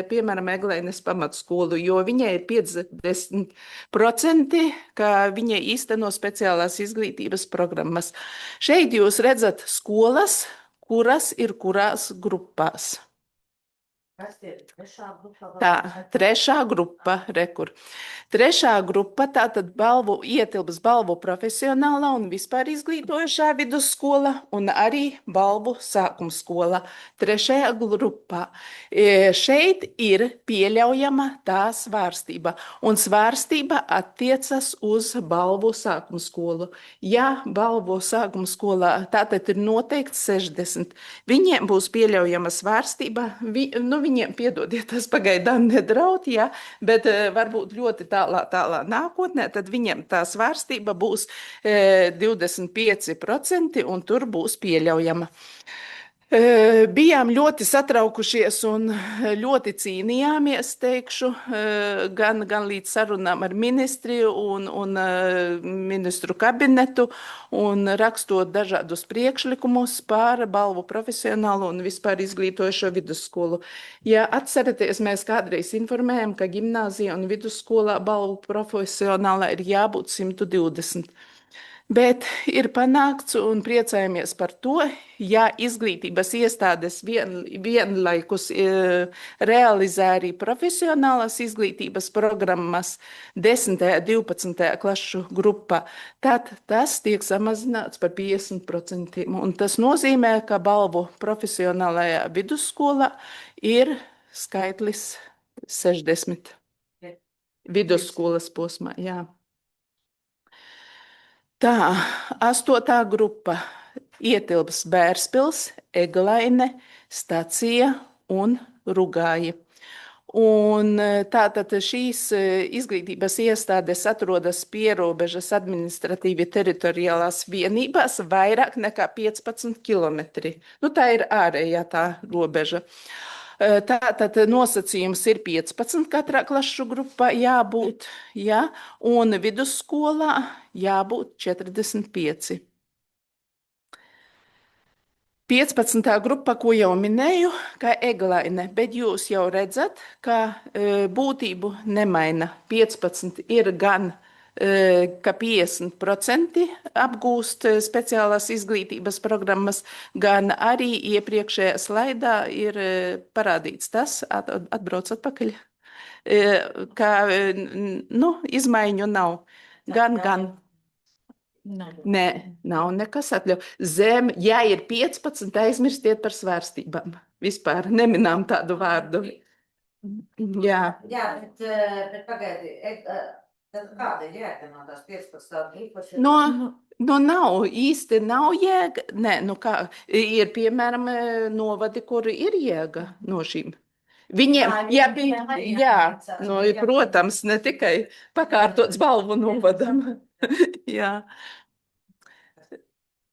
piemēram, Eglaines pamatskolu, jo viņai ir 50%, ka viņai īsteno speciālās izglītības programmas. Šeit jūs redzat skolas, kuras ir kurās grupās. Kas ir 3. grupa? Tā, 3. grupa, rekur. 3. grupa, tātad ietilps balvu profesionālā un vispār izglītojošā vidusskola un arī balvu sākumskola 3. grupā. Šeit ir pieļaujama tā svārstība, un svārstība attiecas uz balvu sākumskolu. Ja balvu sākumskolā tātad ir noteikts 60, viņiem būs pieļaujama svārstība, viņiem, piedodiet, tas pagaidām nedraud, ja, bet varbūt ļoti tālā nākotnē, tad viņiem tā svārstība būs 25% un tur būs pieļaujama. Bijām ļoti satraukušies un ļoti cīnījāmies, teikšu, gan līdz sarunām ar ministriju un ministru kabinetu un rakstot dažādus priekšlikumus par balvu profesionālu un vispār izglītojošo vidusskolu. Ja atceraties, mēs kādreiz informējam, ka gimnāzija un vidusskolā balvu profesionālā ir jābūt 120. Bet ir panākts un priecājamies par to, ja izglītības iestādes vienlaikus realizē arī profesionālās izglītības programmas 10. un 12. klašu grupā, tad tas tiek samazināts par 50%. Un tas nozīmē, ka balvu profesionālajā vidusskolā ir skaitlis 60 vidusskolas posmā. Jā. Tā, 8. grupa ietilps Bērspils, Eglaine, Stacija un Rugāji. Un tātad šīs izglītības iestādes atrodas pierobežas administratīvi teritoriālās vienībās vairāk nekā 15 kilometri. Tā ir ārējā tā robeža. Tātad nosacījums ir 15 katrā klašu grupā jābūt, ja, un vidusskolā jābūt 45. 15. grupa, ko jau minēju, kā Eglaine, bet jūs jau redzat, ka būtību nemaina. 15 ir gan ka 50% apgūst speciālās izglītības programmas, gan arī iepriekšējā slaidā ir parādīts tas, atbrauc atpakaļ, ka izmaiņu nav. Gan. Nē, nav nekas atļauj. Ja ir 15, aizmirstiet par svārstībām. Vispār neminām tādu vārdu. Jā, bet pagaidi. Tad kāda ir jēga no tās 15 grupas? Nav īsti nav jēga. Nē, kā ir, piemēram, novadi, kur ir jēga no šīm. Viņiem, protams, ne tikai pakārtots balvu novadam.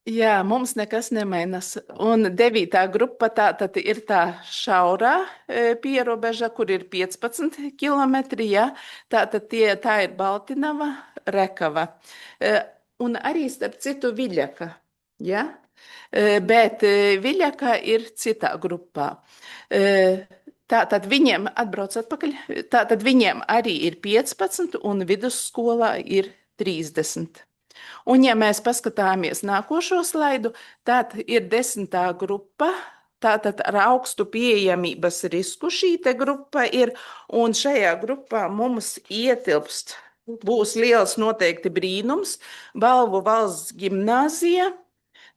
Jā, mums nekas nemainas. Un 9. grupa tātad ir tā šaurā pierobeža, kur ir 15 kilometri, ja? Tātad tā ir Baltinava, Rekava. Un arī starp citu Viļaka, ja? Bet Viļaka ir citā grupā. Tātad viņiem atbrauc atpakaļ, tātad viņiem arī ir 15 un vidusskolā ir 30. Un, ja mēs paskatāmies nākošo slaidu, tad ir 10. grupa, tātad ar augstu pieejamības risku šī te grupa ir, un šajā grupā mums ietilpst, būs liels noteikti brīnums, Balvu valsts gimnāzija,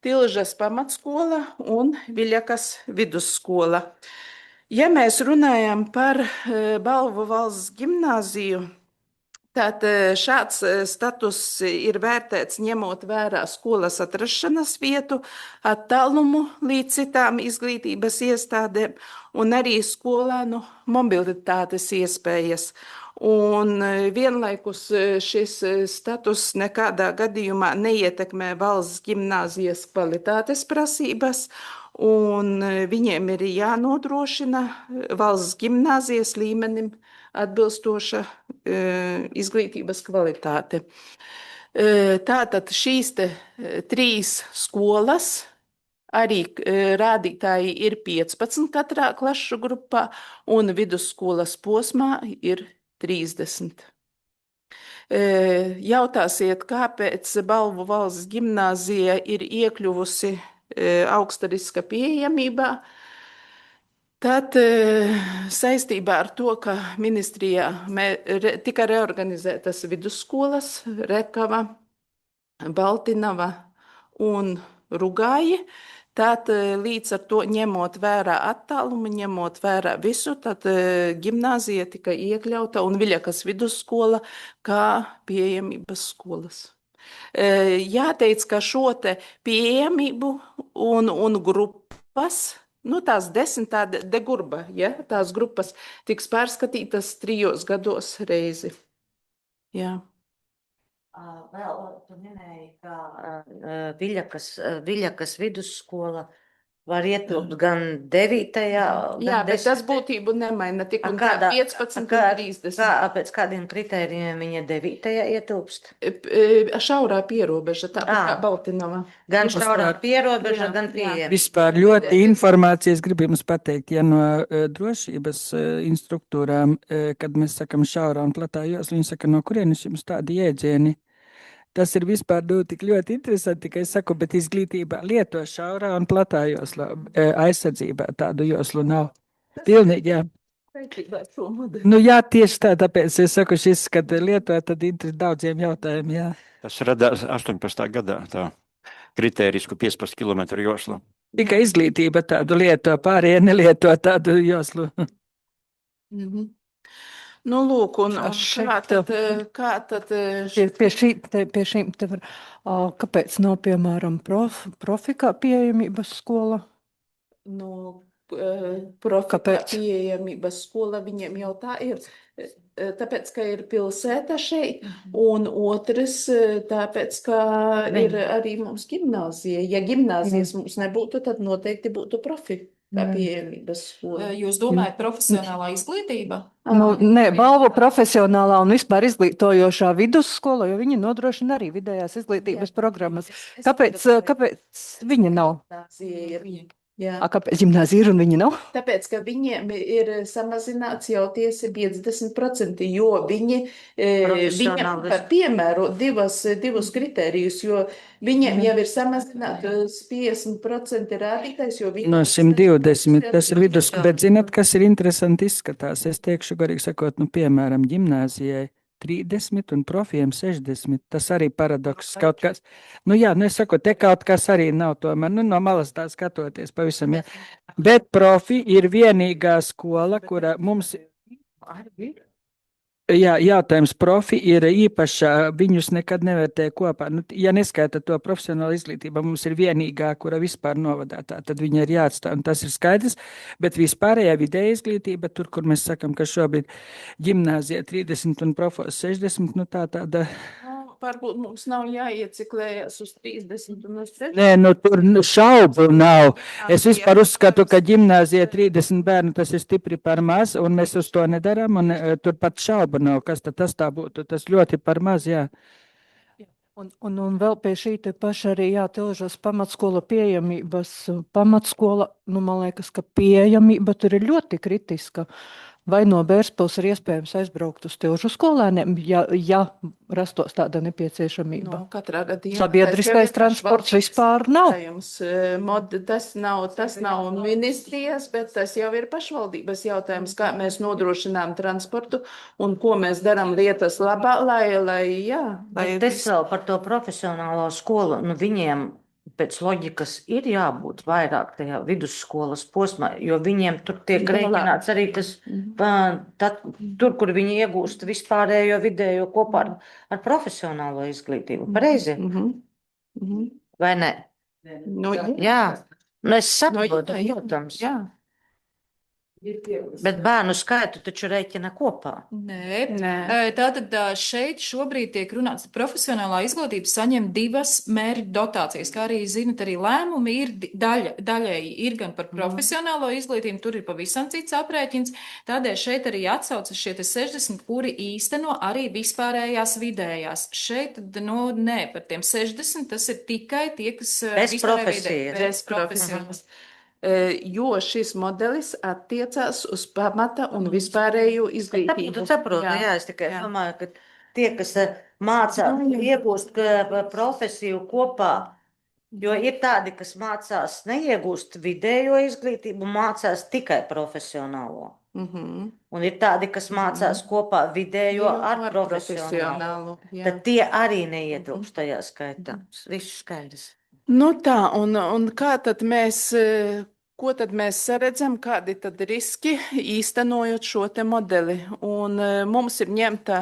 Tilžas pamatskola un Viļakas vidusskola. Ja mēs runājam par Balvu valsts gimnāziju, Tātad šāds status ir vērtēts ņemot vērā skolas atrašanās vietu, attālumu līdz citām izglītības iestādēm un arī skolēnu mobilitātes iespējas. Un vienlaikus šis status nekādā gadījumā neietekmē valsts gimnāzijas kvalitātes prasības, un viņiem ir jānodrošina valsts gimnāzijas līmenim atbilstoša izglītības kvalitāte. Tātad šīs te 3 skolas, arī rādītāji ir 15 katrā klašu grupā, un vidusskolas posmā ir 30. Jautāsiet, kāpēc Balvu valsts gimnāzija ir iekļuvusi augsta riska pieejamībā? Tad saistībā ar to, ka ministrijā tika reorganizētas vidusskolas Rekava, Baltinava un Rugāji, tad līdz ar to ņemot vērā attālumu, ņemot vērā visu, tad gimnāzija tika iekļauta un Viļakas vidusskola kā pieejamības skolas. Jāteic, ka šo te pieejamību un grupas, tās 10 tāda degurba, ja, tās grupas tiks pārskatītas 3 gados reizi. Jā. Vēl tu minēji, ka Viļakas vidusskola var ietilpt gan 9. Jā, bet tas būtību nemaina tik un tā 15 un 30. Pēc kādiem kritērijiem viņa 9. ietilpst? Šaurā pierobeža, tāpat kā Baltinava. Gan šaurā pierobeža, Jā, gan jā. pieejama. Vispār ļoti informācijas gribu jums pateikt, ja no drošības instruktūrām, kad mēs sakam šaurā un platā josla, viņi saka, no kurienes jums tādi jēdzieni? Tas ir vispār tik ļoti interesanti, ka es saku, bet izglītībā lieto šaurā un platā joslā, aizsardzībā tādu joslu nav. Pilnīgi, jā. Saistībā ar šo modeli. Nu jā, tieši tā, tāpēc es saku, šis, kad lieto, tad interesē daudziem jautājumiem, jā. Tas radās 18. gadā, tā kritērisku 15 km josla. Tikai izglītība tādu lieto, pārējie nelieto tādu joslu. Mhm. Nu, lūk, un kā tad Pie šīm te var, kāpēc nav, piemēram, profika pieejamības skola? profika Kāpēc? pieejamības skola viņiem jau tā ir. Tāpēc, ka ir pilsēta šeit, un otrs, tāpēc, ka ir arī mums gimnāzija. Ja gimnāzijas mums nebūtu, tad noteikti būtu profika pieejamības skola. Jūs domājat profesionālā izglītība? Nē, balvu profesionālā un vispār izglītojošā vidusskola, jo viņi nodrošina arī vidējās izglītības programmas. Kāpēc viņa nav? Jā. Kāpēc gimnāzija ir un viņa nav? Tāpēc, ka viņiem ir samazināts jau tiesa 50%, jo viņiem Profesionālis. par piemēru divus kritērijus, jo viņiem jau ir samazināts 50% rādītājs, jo viņi... No 120, tas ir vidus, bet zināt, kas ir interesanti izskatās? Es teikšu, garīgi sakot, piemēram, gimnāzijai 30 un profiem 60. Tas arī paradoks kaut kas. Es saku, te kaut kas arī nav tomēr, no malas tā skatoties pavisam, jā. Bet profi ir vienīgā skola, kura mums... Jā, jautājums profi ir īpašā, viņus nekad nevērtē kopā. Ja neskaita to profesionālu izglītību, mums ir vienīgā, kura vispār novadā tā, tad viņa ir jāatstāj, un tas ir skaidrs, bet vispārējā vidēja izglītība, tur, kur mēs sakam, ka šobrīd gimnāzija 30 un profos 60, tāda... Varbūt mums nav jāieciklējas uz 30 un uz 60. Nē, tur šaubu nav. Es vispār uzskatu, ka gimnāzija 30 bērnu tas ir stipri par maz, un mēs uz to nedaram, un tur pat šaubu nav. Kas tad tas tā būtu? Tas ļoti par maz, jā. Un vēl pie šī te paša arī Tilžas pamatskola pieejamības pamatskola, man liekas, ka pieejamība tur ir ļoti kritiska. Vai no Bērspils ir iespējams aizbraukt uz Tilžu skolēniem, ja rastos tāda nepieciešamība? Katrā gadījumā. Sabiedriskais transports vispār nav. Tas nav ministrijas, bet tas jau ir pašvaldības jautājums, kā mēs nodrošinām transportu un ko mēs darām lietas labā, lai Bet es vēl par to profesionālo skolu, viņiem pēc loģikas ir jābūt vairāk tajā vidusskolas posmā, jo viņiem tur tiek rēķināts arī tas, tur, kur viņi iegūst vispārējo vidējo kopā ar profesionālo izglītību. Pareizi? Vai ne? Nu, Jā. Nu, es saprotu, protams. Jā. Bet bērnu skaitu taču rēķina kopā. Nē. Tātad šeit šobrīd tiek runāts, ka profesionālā izglītība saņem 2 mērķu dotācijas, kā arī, zinat, arī lēmumi ir daļēji ir gan par profesionālo izglītību, tur ir pavisam cits aprēķins, tādēļ šeit arī atsaucas šie 60, kuri īsteno arī vispārējās vidējās. Šeit, nē, par tiem 60, tas ir tikai tie, kas Bez vispārējā profesijas. profesijas. Jo šis modelis attiecās uz pamata un vispārējo izglītību. Tu saproti, jā, es tikai domāju, ka tie, kas mācās, iegūst profesiju kopā, jo ir tādi, kas mācās neiegūst vidējo izglītību, mācās tikai profesionālo. Un ir tādi, kas mācās kopā vidējo ar profesionālo. Tad tie arī neietilpst tajā skaitā. Viss skaidrs. Nu tā, un kā tad mēs, ko tad mēs saredzam, kādi tad riski īstenojot šo te modeli? Un mums ir ņemta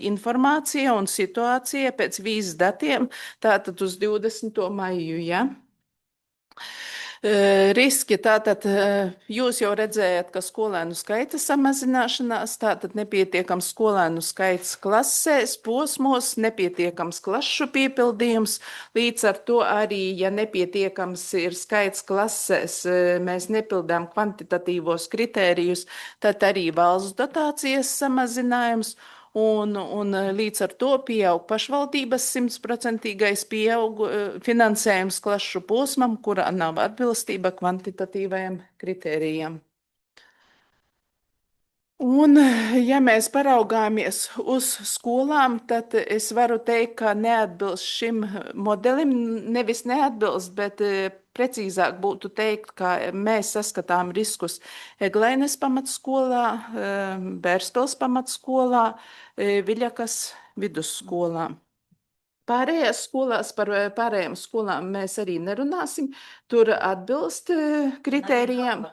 informācija un situācija pēc vīzes datiem, tātad uz 20. maiju, ja? Riski, tātad jūs jau redzējat, ka skolēnu skaita samazināšanās, tātad nepietiekams skolēnu skaits klasēs, posmos, nepietiekams klašu piepildījums, līdz ar to arī, ja nepietiekams ir skaits klasēs, mēs nepildām kvantitatīvos kritērijus, tad arī valsts dotācijas samazinājums. Un līdz ar to pieaug pašvaldības 100% finansējums klašu posmam, kurā nav atbilstība kvantitatīvajiem kritērijiem. Un, ja mēs paraugāmies uz skolām, tad es varu teikt, ka neatbilst šim modelim, nevis neatbilst, bet precīzāk būtu teikt, ka mēs saskatām riskus Eglaines pamatskolā, Bērspils pamatskolā, Viļakas vidusskolā. Pārējās skolās, par pārējām skolām mēs arī nerunāsim, tur atbilst kritērijiem.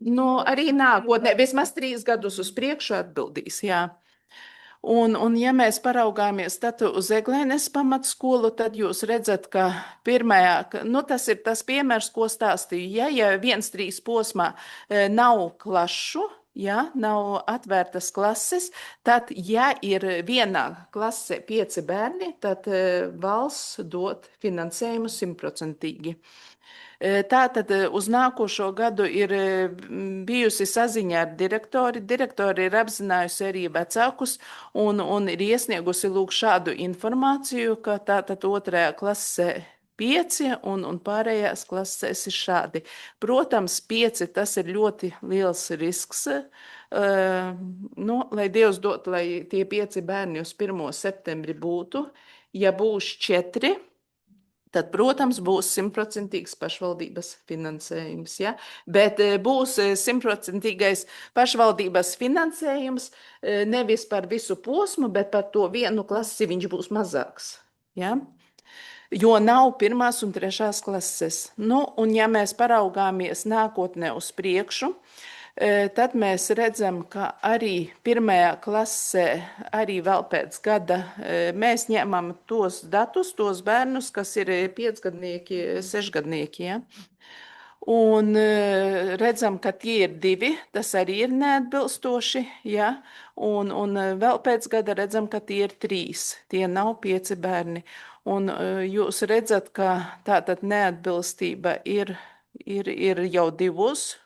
Nu, arī nākotnē, vismaz 3 gadus uz priekšu atbildīs, jā. Un ja mēs paraugāmies tad uz Eglaines pamatskolu, tad jūs redzat, ka pirmajā, nu tas ir tas piemērs, ko stāstīju, ja 1-3 posmā nav klašu, ja nav atvērtas klases, tad, ja ir vienā klasē 5 bērni, tad valsts dod finansējumu 100%. Tātad uz nākošo gadu ir bijusi saziņa ar direktori. Direktori ir apzinājusi arī vecākus un ir iesniegusi lūk šādu informāciju, ka tātad 2. klasē 5 un pārējās klasēs ir šādi. Protams, 5 tas ir ļoti liels risks. Lai Dievs dot, lai tie 5 bērni uz 1. septembri būtu. Ja būs 4, tad, protams, būs 100% pašvaldības finansējums, ja? Bet būs 100% pašvaldības finansējums nevis par visu posmu, bet par to vienu klasi viņš būs mazāks, ja? Jo nav 1. un 3. klases. Nu, un ja mēs paraugāmies nākotnē uz priekšu, tad mēs redzam, ka arī 1. klasē, arī vēl pēc gada, mēs ņemam tos datus, tos bērnus, kas ir 5-gadnieki, 6-gadnieki. Ja? Un redzam, ka tie ir 2, tas arī ir neatbilstoši. Ja? Un vēl pēc gada redzam, ka tie ir 3, tie nav 5 bērni. Un jūs redzat, ka tātad neatbilstība ir jau 2.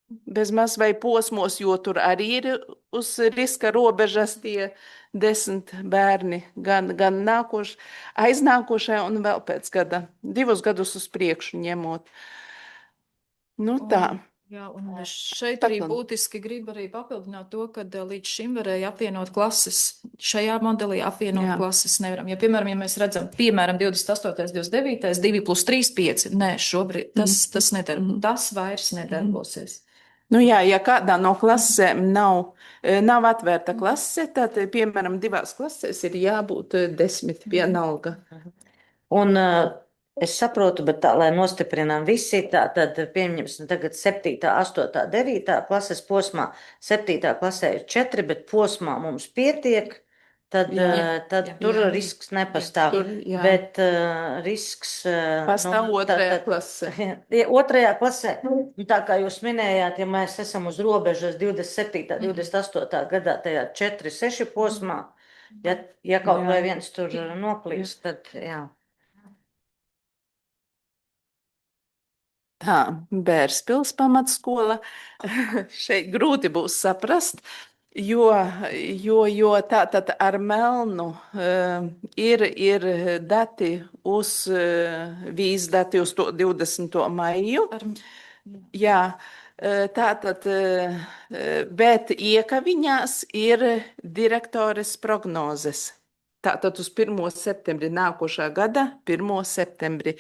Bezmaz vai posmos, jo tur arī ir uz riska robežas tie 10 bērni, gan aiznākošajā un vēl pēc gada, 2 gadus uz priekšu ņemot. Nu tā. Jā, un šeit arī būtiski gribu arī papildināt to, ka līdz šim varēja apvienot klases. Šajā modelī apvienot klases nevaram. Ja, piemēram, ja mēs redzam, 28. 29. 2 + 3 = 5. Nē, šobrīd tas nedarbojas. Tas vairs nedarbosies. Nu jā, ja kādā no klasēm nav atvērta klase, tad, piemēram, 2 klasēs ir jābūt 10 vienalga. Un Es saprotu, bet tā, lai nostiprinām visi, tad pieņemsim tagad 7., 8., 9. klases posmā. 7. klasē ir 4, bet posmā mums pietiek, tad tur risks nepastāv. Tur, jā. Bet risks Pastāv otrajā klasē. Otrajā klasē, tā kā jūs minējāt, ja mēs esam uz robežas 27., 28. gadā tajā 4-6 posmā, ja kaut vai viens tur noklīst, tad jā. Tā, Bērspils pamatskola. Šeit grūti būs saprast, jo tātad ar melnu ir dati uz vīzdati uz to 20. maiju. Jā, tātad, bet iekaviņās ir direktores prognozes. Tātad uz 1. septembri nākošā gada, 1. septembri.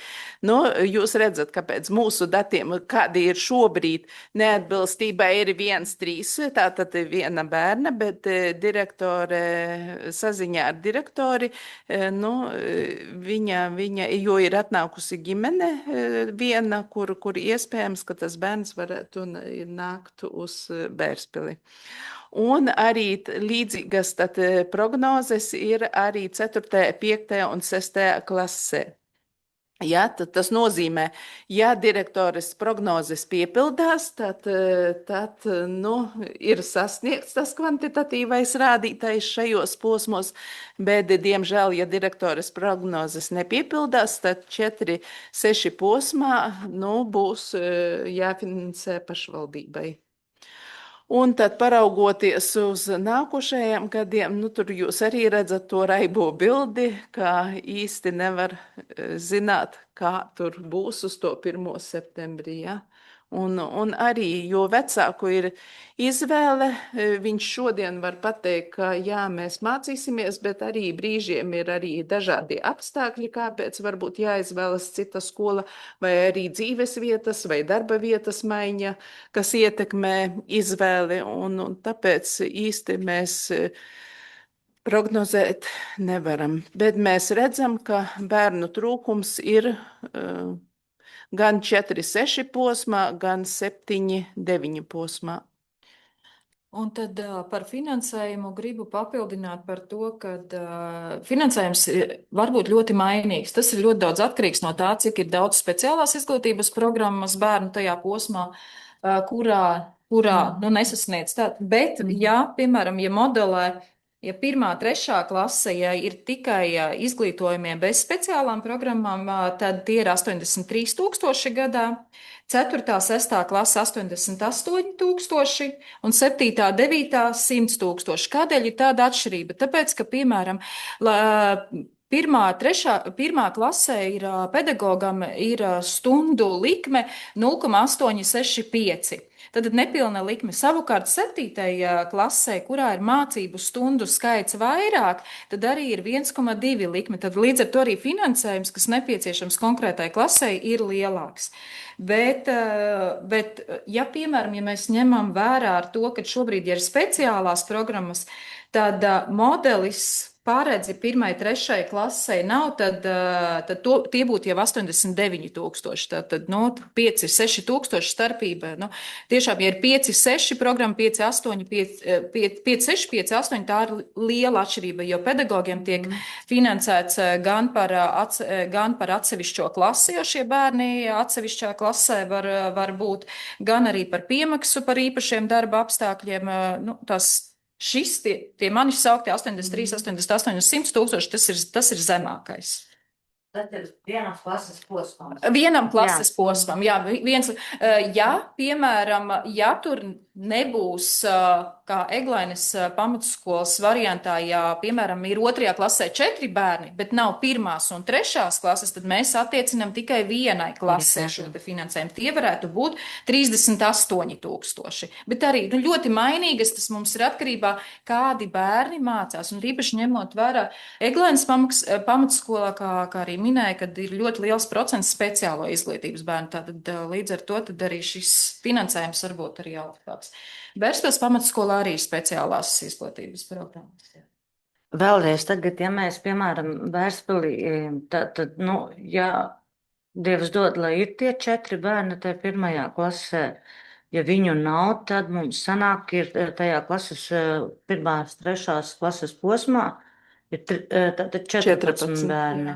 Nu, jūs redzat, kāpēc mūsu datiem, kādi ir šobrīd, neatbilstībā ir 1-3, tātad viena bērna, bet direktore, saziņā ar direktori, nu, viņa, jo ir atnākusi ģimene viena, kur iespējams, ka tas bērns varētu nākt uz Bērspili. Un arī līdzīgas prognozes ir arī 4., 5. un 6. klasē. Ja, tas nozīmē, ja direktores prognozes piepildās, tad nu, ir sasniegts tas kvantitatīvais rādītājs šajos posmos, bet, diemžēl, ja direktores prognozes nepiepildās, tad 4-6 posmā nu, būs jāfinansē pašvaldībai. Un tad paraugoties uz nākošajiem gadiem, nu, tur jūs arī redzat to raibo bildi, kā īsti nevar zināt, kā tur būs uz to 1. septembrī. Ja? Un arī, jo vecāku ir izvēle, viņš šodien var pateikt, ka jā, mēs mācīsimies, bet arī brīžiem ir arī dažādi apstākļi, kāpēc varbūt jāizvēlas cita skola, vai arī dzīves vietas, vai darba vietas maiņa, kas ietekmē izvēli, un tāpēc īsti mēs prognozēt nevaram. Bet mēs redzam, ka bērnu trūkums ir gan 4-6 posmā, gan 7-9 posmā. Un tad par finansējumu gribu papildināt par to, ka finansējums var būt ļoti mainīgs. Tas ir ļoti daudz atkarīgs no tā, cik ir daudz speciālās izglītības programmas bērnu tajā posmā, kurā nu, nesasniedz tā. Bet, ja, piemēram, ja modelē, ja 1., 3. klase, ja ir tikai izglītojumie bez speciālām programmām, tad tie ir 83,000 gadā, 4., 6. klase 88,000 un 7., 9. 100,000. Kādēļ ir tāda atšķirība? Tāpēc, ka, piemēram, 1. klasē ir pedagogam ir stundu likme 0,865. Tad nepilna likme. Savukārt 7. klasē, kurā ir mācību stundu skaits vairāk, tad arī ir 1,2 likme. Tad līdz ar to arī finansējums, kas nepieciešams konkrētai klasē, ir lielāks. Bet, ja, piemēram, ja mēs ņemam vērā ar to, ka šobrīd ir speciālās programmas, tad modelis paredzi 1., 3. klasē nav, tad tie būtu jau 89,000. Tad 5-6 tūkstoši starpība. Nu, tiešām, ja ir 5-6 programma, 5-8, 5-6, 5-8, tā ir liela atšķirība, jo pedagogiem tiek finansēts gan par atsevišķo klasi, jo šie bērni atsevišķā klasē var būt, gan arī par piemaksu par īpašiem darba apstākļiem. Nu, tie manis sauktie 83, 88 un 100,000, tas ir zemākais. Tas ir vienam klases posmam. Vienam klases posmam, jā. Ja, piemēram, ja tur nebūs, kā Eglaines pamatskolas variantā, ja, piemēram, ir 2. klasē 4 bērni, bet nav 1. un 3. klases, tad mēs attiecinām tikai vienai klasē šo finansējumu. Tie varētu būt 38,000. Bet arī ļoti mainīgas tas mums ir atkarībā, kādi bērni mācās. Un īpaši ņemot vērā Eglaines pamatskolā, kā arī minēja, kad ir ļoti liels procents speciālo izglītības bērnu. Tātad līdz ar to tad arī šis finansējums var būt arī augstāks. Bērspils pamatskolā arī ir speciālās izglītības programmas. Vēlreiz tagad, ja mēs, piemēram, Bērspilī, tad, nu, ja Dievs dod, lai ir tie 4 bērni tajā 1. klasē. Ja viņu nav, tad mums sanāk, ir tajā klases 1. 3. klases posmā ir tātad 14 bērni.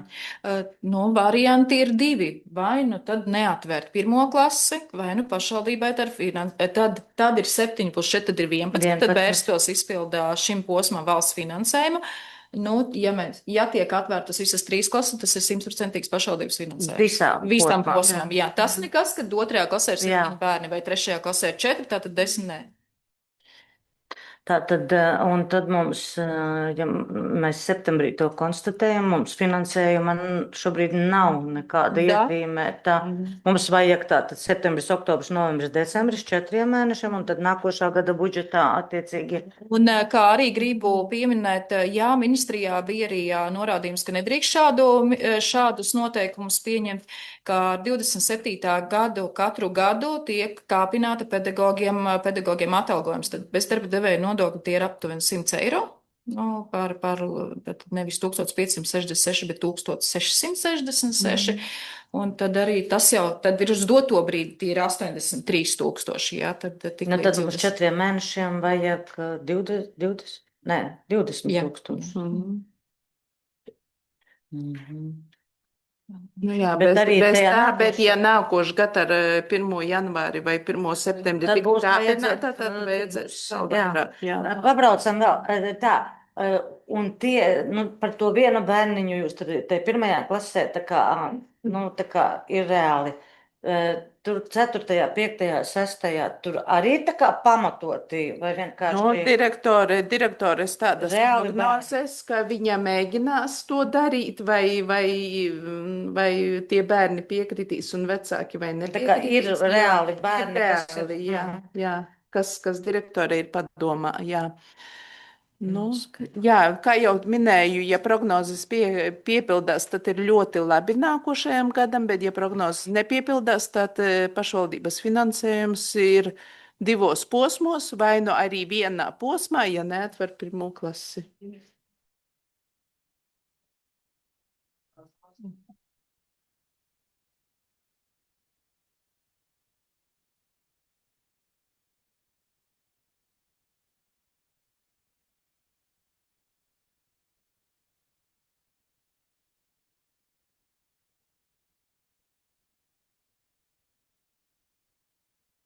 Varianti ir 2. Vai nu tad neatvērt 1. klasi, vai nu pašvaldībai tad ir 7 plus 4, tad ir 11, tad 11. vērstos izpildā šim posmam valsts finansējumu. Ja tiek atvērtas visas 3 klases, tas ir 100% pašvaldības finansējums. Visam posmam, jā. Tas nekas, kad 2. klasē ir 7 bērni vai 3. klasē ir 4, tātad 10 nē. Tātad, un tad mums, ja mēs septembrī to konstatējam, mums finansējuma šobrīd nav nekāda iezīmēta. Mums vajag tātad septembris, oktobris, novembris, decembris 4 mēnešiem, un tad nākošā gada budžetā attiecīgi. Un kā arī gribu pieminēt, jā, ministrijā bija arī norādījums, ka nedrīkst šādus noteikumus pieņemt, ka 27. gadu katru gadu tiek kāpināta pedagogiem atalgojums. Tad bezdarba devēja nodokļi tie ir aptuveni 100 eiro. Nevis 1566, bet 1666. Un tad arī tas jau tad ir uz doto brīdi, tie ir 83,000. Jā, tad mums 4 mēnešiem vajag 20,000. Jā, bet ja nākošu gadu ar 1. janvāri vai 1. septembri tad būs tad vajadzēs. Pabraucam vēl tā. Un tie, par to vienu bērniņu jūs te 1. klasē tā kā ir reāli. Tur 4., 5., 6. tur arī tā kā pamatoti vai vienkārši. Direktore tādas prognozes, ka viņa mēģinās to darīt, vai tie bērni piekritīs un vecāki vai nepiekritīs. Tā kā ir reāli bērni. Jā, kas direktore ir padomā, jā. Jā, kā jau minēju, ja prognozes piepildās, tad ir ļoti labi nākošajam gadam, bet ja prognozes nepiepildās, tad pašvaldības finansējums ir 2 posmos, vai nu arī 1 posmā, ja neatver 1. klasi.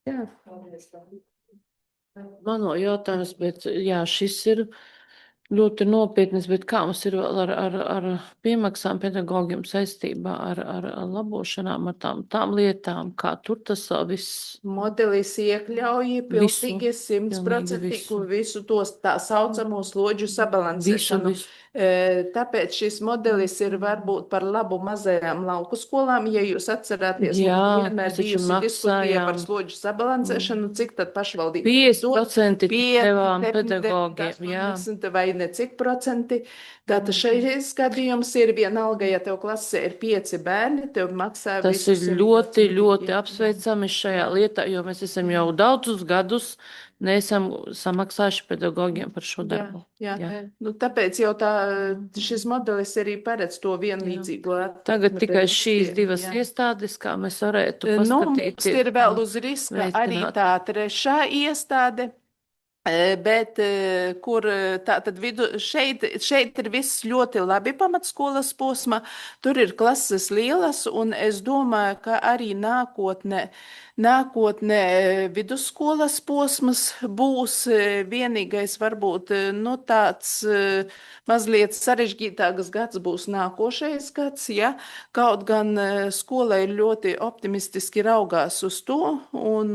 Jā. Man nav jautājums, bet jā, šis ir ļoti nopietnas, bet kā mums ir vēl ar piemaksām pedagogiem saistībā ar labošanām, ar tām lietām, kā tur tas viss? Modelis iekļauj pilnīgi 100% visu tos tā saucamo slodžu sabalansēšanu. Tāpēc šis modelis ir varbūt par labu mazajām lauku skolām. Ja jūs atcerāties, vienmēr bijusi diskusija par slodžu sabalansēšanu, cik tad pašvaldība 50% devām pedagogiem, jā. Vai ne cik procenti. Tātad šeit gadījums ir vienalga, ja tev klasē ir 5 bērni, tev maksā tas visus. Tas ir ļoti apsveicami šajā lietā, jo mēs esam jau daudzus gadus neesam samaksājuši pedagogiem par šo darbu. Jā. Tāpēc jau šis modelis arī paredz to vienlīdzīgo. Tagad tikai šīs 2 iestādes, kā mēs varētu paskatīties. Mums ir vēl uz riska arī tā 3. iestāde. Bet kur tātad šeit ir viss ļoti labi pamatskolas posmā, tur ir klases lielas, un es domāju, ka arī nākotnē vidusskolas posmas būs vienīgais varbūt tāds mazliet sarežģītāks gads būs nākošais gads, ja? Kaut gan skola ir ļoti optimistiski raugās uz to un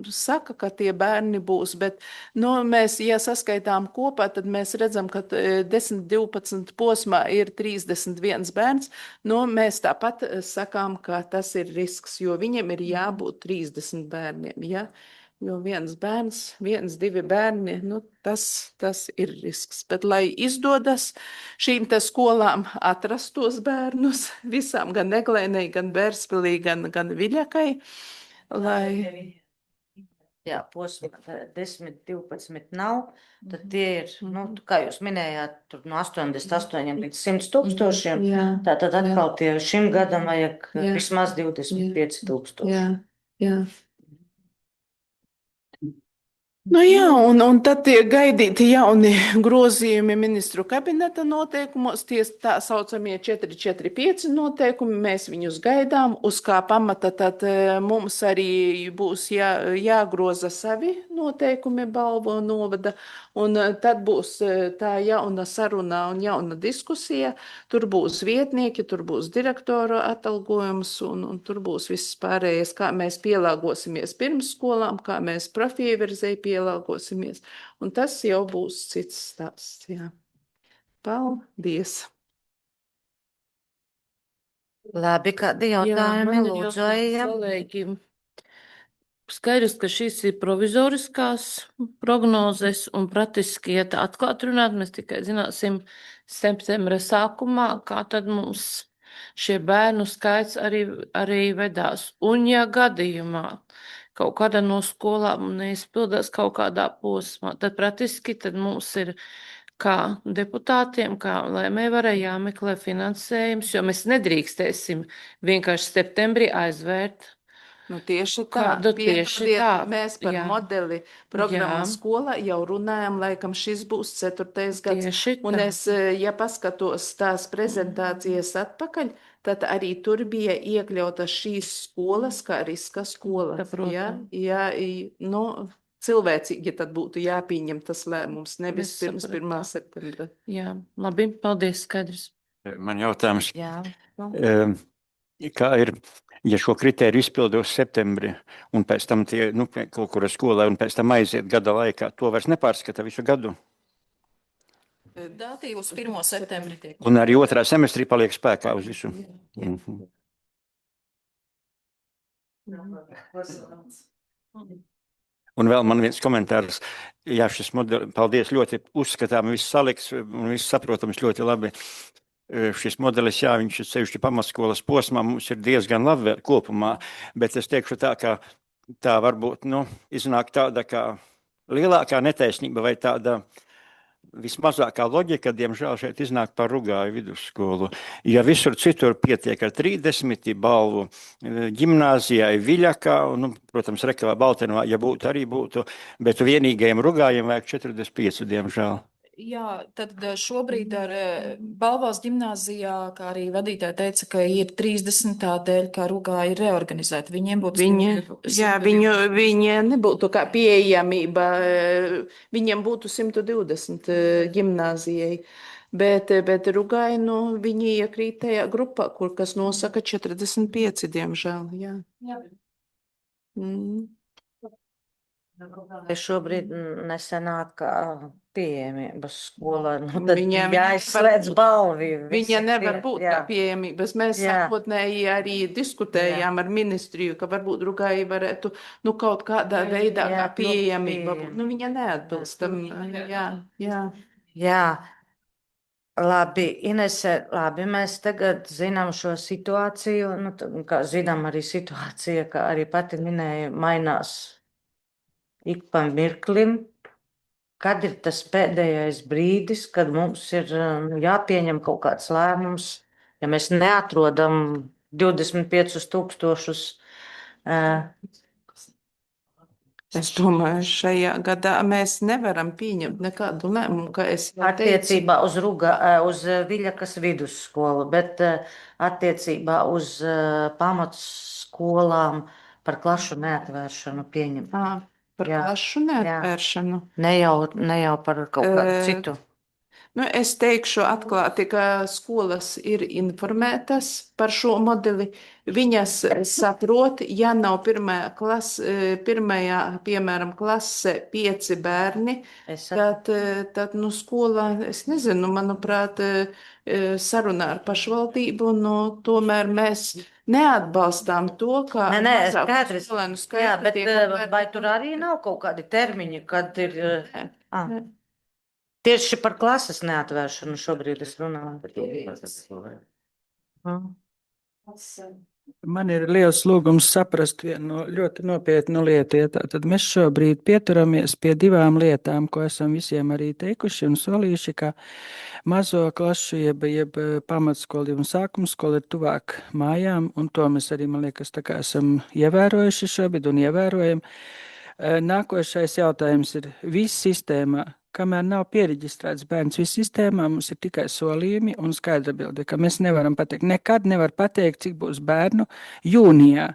saka, ka tie bērni būs, bet mēs, ja saskaitām kopā, tad mēs redzam, ka 10-12 posmā ir 31 bērns. Mēs tāpat sakām, ka tas ir risks, jo viņiem ir jābūt 30 bērniem. Ja? Jo viens bērns, 1-2 bērni, tas ir risks. Bet, lai izdodas šīm te skolām atrast tos bērnus, visām, gan Eglēnei, gan Bērspilī, gan Viļakai, lai... Jā, posma 10, 12 nav, tad tie ir, nu, kā jūs minējāt, tur no 88 līdz 100 tūkstošiem. Jā, Tātad atkal tie šim gadam vajag Jā. vismaz 25 tūkstoši. jā, jā. Nu jā, un tad tie gaidīti jauni grozījumi ministru kabineta noteikumos, tie tā saucamie 445 noteikumi, mēs viņus gaidām, uz kā pamata tad mums arī būs jāgroza savi noteikumi Balvo novada, un tad būs tā jauna saruna un jauna diskusija, tur būs vietnieki, tur būs direktora atalgojums, un tur būs viss pārējais, kā mēs pielāgosimies pirmsskolām, kā mēs profieverzei pielāgosimies, un tas jau būs cits stāsts, jā. Paldies! Labi, kādi jautājumi lūdzu, ejam? Kolēģi, skaidrs, ka šīs ir provizoriskās prognozes un praktiski, ja tā atklāt runāt, mēs tikai zināsim septembra sākumā, kā tad mums šie bērnu skaits arī vedās. Un ja gadījumā kaut kāda no skolām neizpildās kaut kādā posmā, tad praktiski tad mums ir kā deputātiem, kā lēmējvarai jāmeklē finansējums, jo mēs nedrīkstēsim vienkārši septembrī aizvērt. Nu, tieši tā, Kādu tieši piedodiet, tā, mēs par jā. modeli programma Jā. skola jau runājam, laikam šis būs 4. gads. Tieši Un tā. es, ja paskatos tās prezentācijas atpakaļ, tad arī tur bija iekļauta šīs skolas, kā riska skolas. Saprotam. Nu, cilvēcīgi tad būtu jāpieņem tas lēmums, nevis Mēs pirms saprotam. 1. septembra. Jā, labi, paldies, skaidrs. Man jautājums, Jā. kā ir, ja šo kritēriju izpildos septembrī, un pēc tam tie, nu, kaut kura skolā, un pēc tam aiziet gada laikā, to vairs nepārskata visu gadu? Datīvi uz 1. septembri tiek. Un arī otrā semestrī paliek spēkā uz visu? Mhm. Un vēl man viens komentārs. Jā, šis modelis, paldies, ļoti uzskatām, viss saliks un viss saprotams ļoti labi. Šis modelis, jā, viņš ir sevišķi pamatskolas posmā, mums ir diezgan labi kopumā, bet es teikšu tā, ka tā varbūt, nu, iznāk tāda kā lielākā netaisnība vai tāda vismazākā loģika, diemžēl, šeit iznāk par Rugāju vidusskolu. Ja visur citur pietiek ar 30 balvu ģimnāzijai Viļakā, nu, protams, Rekavā, Baltenovā, ja būtu, arī būtu, bet vienīgajiem Rugājiem vajag 45, diemžēl. Jā, tad šobrīd ar Balvās ģimnāzijā, kā arī vadītāja teica, ka ir 30 tādēļ, ka Rugā ir reorganizēta. Viņiem būtu Viņi nebūtu kā pieejamība, viņiem būtu 120 ģimnāzijai, bet Rugai, nu, viņi iekrīt tajā grupā, kur kas nosaka 45, diemžēl, jā. Vai šobrīd nesenāk kā pieejamības skolā, nu tad Viņiem jāizslēdz balvi. Viņa nevar būt kā pieejamības. Mēs Jā. sākotnēji arī diskutējām ar ministriju, ka varbūt Rugai varētu, nu, kaut kādā veidā Jā, kā pieejamība pieejama. būt. Nu, viņa neatbilst tam, jā. Jā, labi, Inese, labi, mēs tagad zinām šo situāciju, nu, kā zinām arī situācija, kā arī pati minēja, mainās ik pa mirklim. Kad ir tas pēdējais brīdis, kad mums ir jāpieņem kaut kāds lēmums, ja mēs neatrodam 25 tūkstošus. Es domāju, šajā gadā mēs nevaram pieņemt nekādu lēmumu, kā es jau teicu. Attiecībā uz Viļakas vidusskolu, bet attiecībā uz pamatskolām par klašu neatvēršanu pieņem. Par klašu neatvēršanu. Ne jau par kaut kādu citu. Nu, es teikšu atklāti, ka skolas ir informētas par šo modeli. Viņas saprot, ja nav pirmajā, piemēram, klase 5 bērni, tad nu, skolā, es nezinu, manuprāt, sarunā ar pašvaldību, nu, tomēr mēs neatbalstām to, ka Skaidrs. Jā, bet vai tur arī nav kaut kādi termiņi, kad ir... Tieši par klases neatvēršanu šobrīd es runāju. Man ir liels lūgums saprast vienu ļoti nopietnu lietu. Ja tad mēs šobrīd pieturamies pie divām lietām, ko esam visiem arī teikuši un solījuši, ka mazo klašu, jeb pamatskolu un sākuma skolu ir tuvāk mājām, un to mēs arī, man liekas, tā kā esam ievērojuši šobrīd un ievērojam. Nākošais jautājums ir viss sistēmā. Kamēr nav pieregistrēts bērns viss sistēmā, mums ir tikai solījumi un skaidra bilde, ka mēs nevaram pateikt, nekad nevar pateikt, cik būs bērnu jūnijā.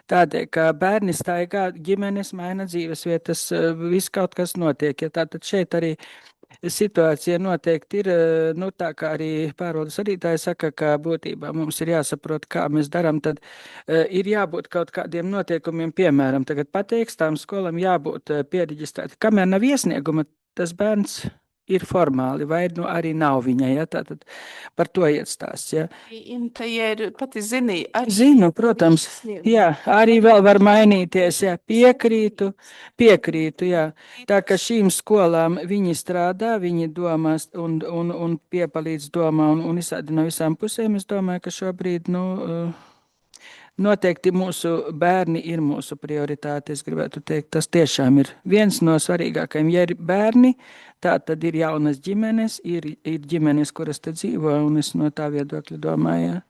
Tādēļ, ka bērni staigā, ģimenes maina dzīves vietas, viss kaut kas notiek. Ja tātad šeit arī situācija noteikti ir, nu tā kā arī pārvaldes vadītāji saka, ka būtībā mums ir jāsaprot, kā mēs darām, tad ir jābūt kaut kādiem noteikumiem, piemēram, tagad pateiks, tām skolām jābūt pieregistrēti. Kamēr nav iesnieguma, tas bērns ir formāli, vai nu arī nav viņai, ja tātad par to iet stāsts, ja. Inta, ja ir pati zini, arī Zinu, protams, jā, arī vēl var mainīties, jā, piekrītu, jā. Tā ka šīm skolām viņi strādā, viņi domās un piepalīdz domā un visādi no visām pusēm, es domāju, ka šobrīd, noteikti mūsu bērni ir mūsu prioritāte, es gribētu teikt, tas tiešām ir viens no svarīgākajiem. Ja ir bērni, tā tad ir jaunas ģimenes, ir ģimenes, kuras te dzīvo, un es no tā viedokļa domāju, jā.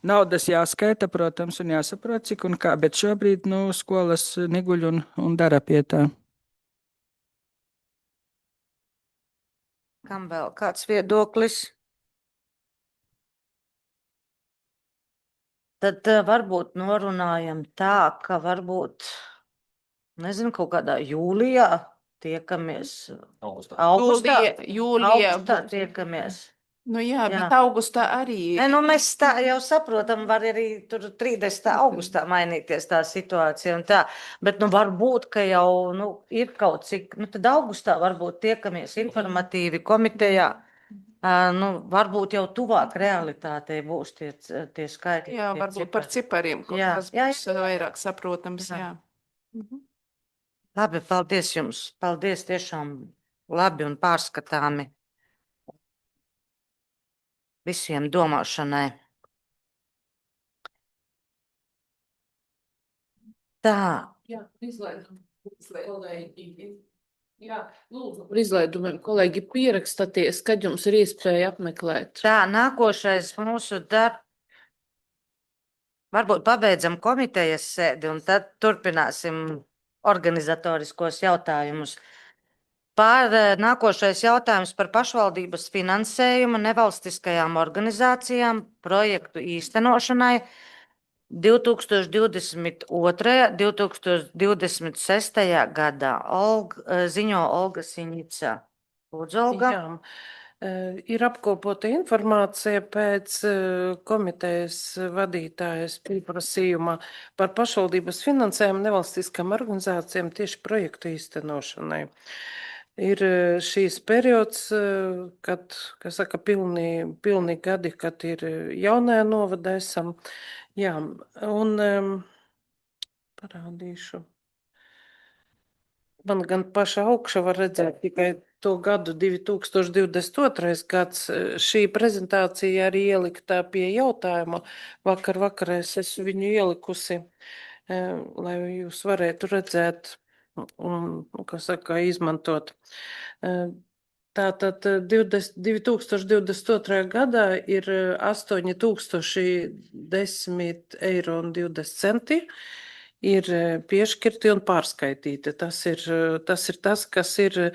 Naudas jāskaita, protams, un jāsaprot, cik un kā, bet šobrīd, skolas neguļ un dara pie tā. Kam vēl kāds viedoklis? Tad varbūt norunājam tā, ka varbūt, nezinu, kaut kādā jūlijā tiekamies. Augustā tiekamies. Nu jā, Jā. bet augustā arī. Ne, mēs tā jau saprotam, var arī tur 30. augustā mainīties tā situācija un tā, bet varbūt, ka jau ir kaut cik, tad augustā varbūt tiekamies informatīvi komitejā, varbūt jau tuvāk realitātei būs tie skaitļi. Jā, tie varbūt par cipariem, kaut Jā, kas jā, būs vairāk saprotams, Jā. jā. Mhm. Labi, paldies jums. Paldies tiešām labi un pārskatāmi visiem domāšanai. Tā, Jā, izlaidum. Jā, lūdzu, par izlaidumiem, kolēģi, pierakstaties, kad jums ir iespēja apmeklēt. tā nākošais mūsu darbs. Varbūt pabeidzam komitejas sēdi un tad turpināsim organizatoriskos jautājumus. Nākošais jautājums par pašvaldības finansējumu nevalstiskajām organizācijām projektu īstenošanai 2022. 2026. gadā. Ziņo Olga Siņica. Lūdzu, Olga. Jā, ir apkopota informācija pēc komitejas vadītājas pieprasījuma par pašvaldības finansējumu nevalstiskām organizācijām tieši projektu īstenošanai. Ir šīs periods, kad, kas saka, pilni gadi, kad ir jaunajā novadā esam. Jā, un parādīšu. Man gan paša augša var redzēt tikai to gadu 2022. gads. Šī prezentācija arī ieliktā pie jautājuma. Vakarā es esmu viņu ielikusi, lai jūs varētu redzēt un, kā saka, izmantot. Tātad 2022. gadā ir 8,010 eiro un 20 centi. Ir piešķirti un pārskaitīti. Tas ir tas, kas ir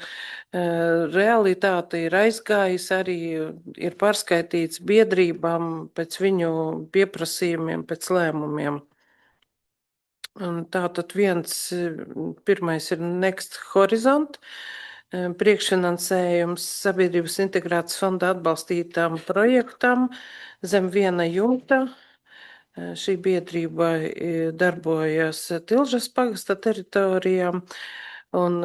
realitāte, ir aizgājis, arī ir pārskaitīts biedrībām pēc viņu pieprasījumiem, pēc lēmumiem. Un tātad pirmais ir Next Horizont, priekšfinansējums sabiedrības integrācijas fonda atbalstītām projektam zem viena jumta. Šī biedrība darbojas Tilžas pagasta teritorijā un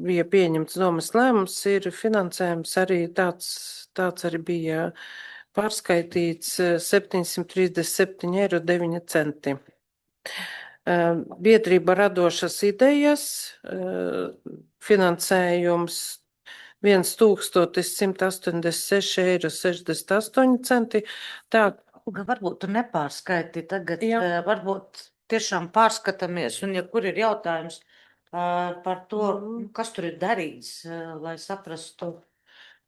bija pieņemts domas lēmums, ir finansējums arī tāds arī bija pārskaitīts 737,9 eiro. Biedrība radošas idejas, finansējums 1186,68 eiro. Tā Olga, varbūt tu nepārskaiti tagad, Jā. varbūt tiešām pārskatāmies, un ja kur ir jautājums par to, kas tur ir darīts, lai saprastu.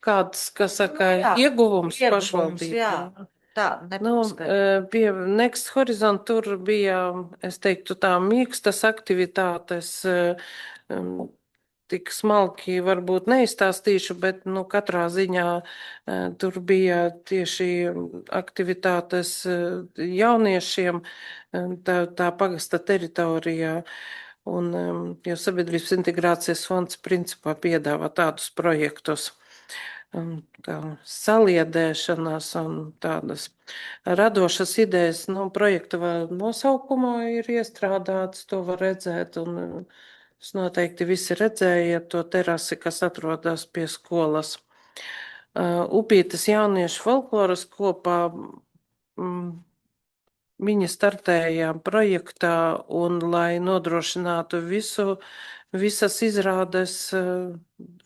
Kāds, kas saka, Jā, ieguvums ieguvums, pašvaldībai? jā. Tā, Nu, nepārskaiti. pie Next Horizon tur bija, es teiktu, tā mīkstas aktivitātes, tik smalki varbūt neizstāstīšu, bet, nu, katrā ziņā tur bija tieši aktivitātes jauniešiem tā pagasta teritorijā. Un, jo Sabiedrības integrācijas fonds principā piedāvā tādus projektus. Kā saliedēšanās un tādas radošas idejas, nu, projekta nosaukumā ir iestrādāts, to var redzēt, un es noteikti visi redzējiet to terasi, kas atrodas pie skolas. Upītes jauniešu folkloras kopā, viņi startēja projektā, un lai nodrošinātu visas izrādes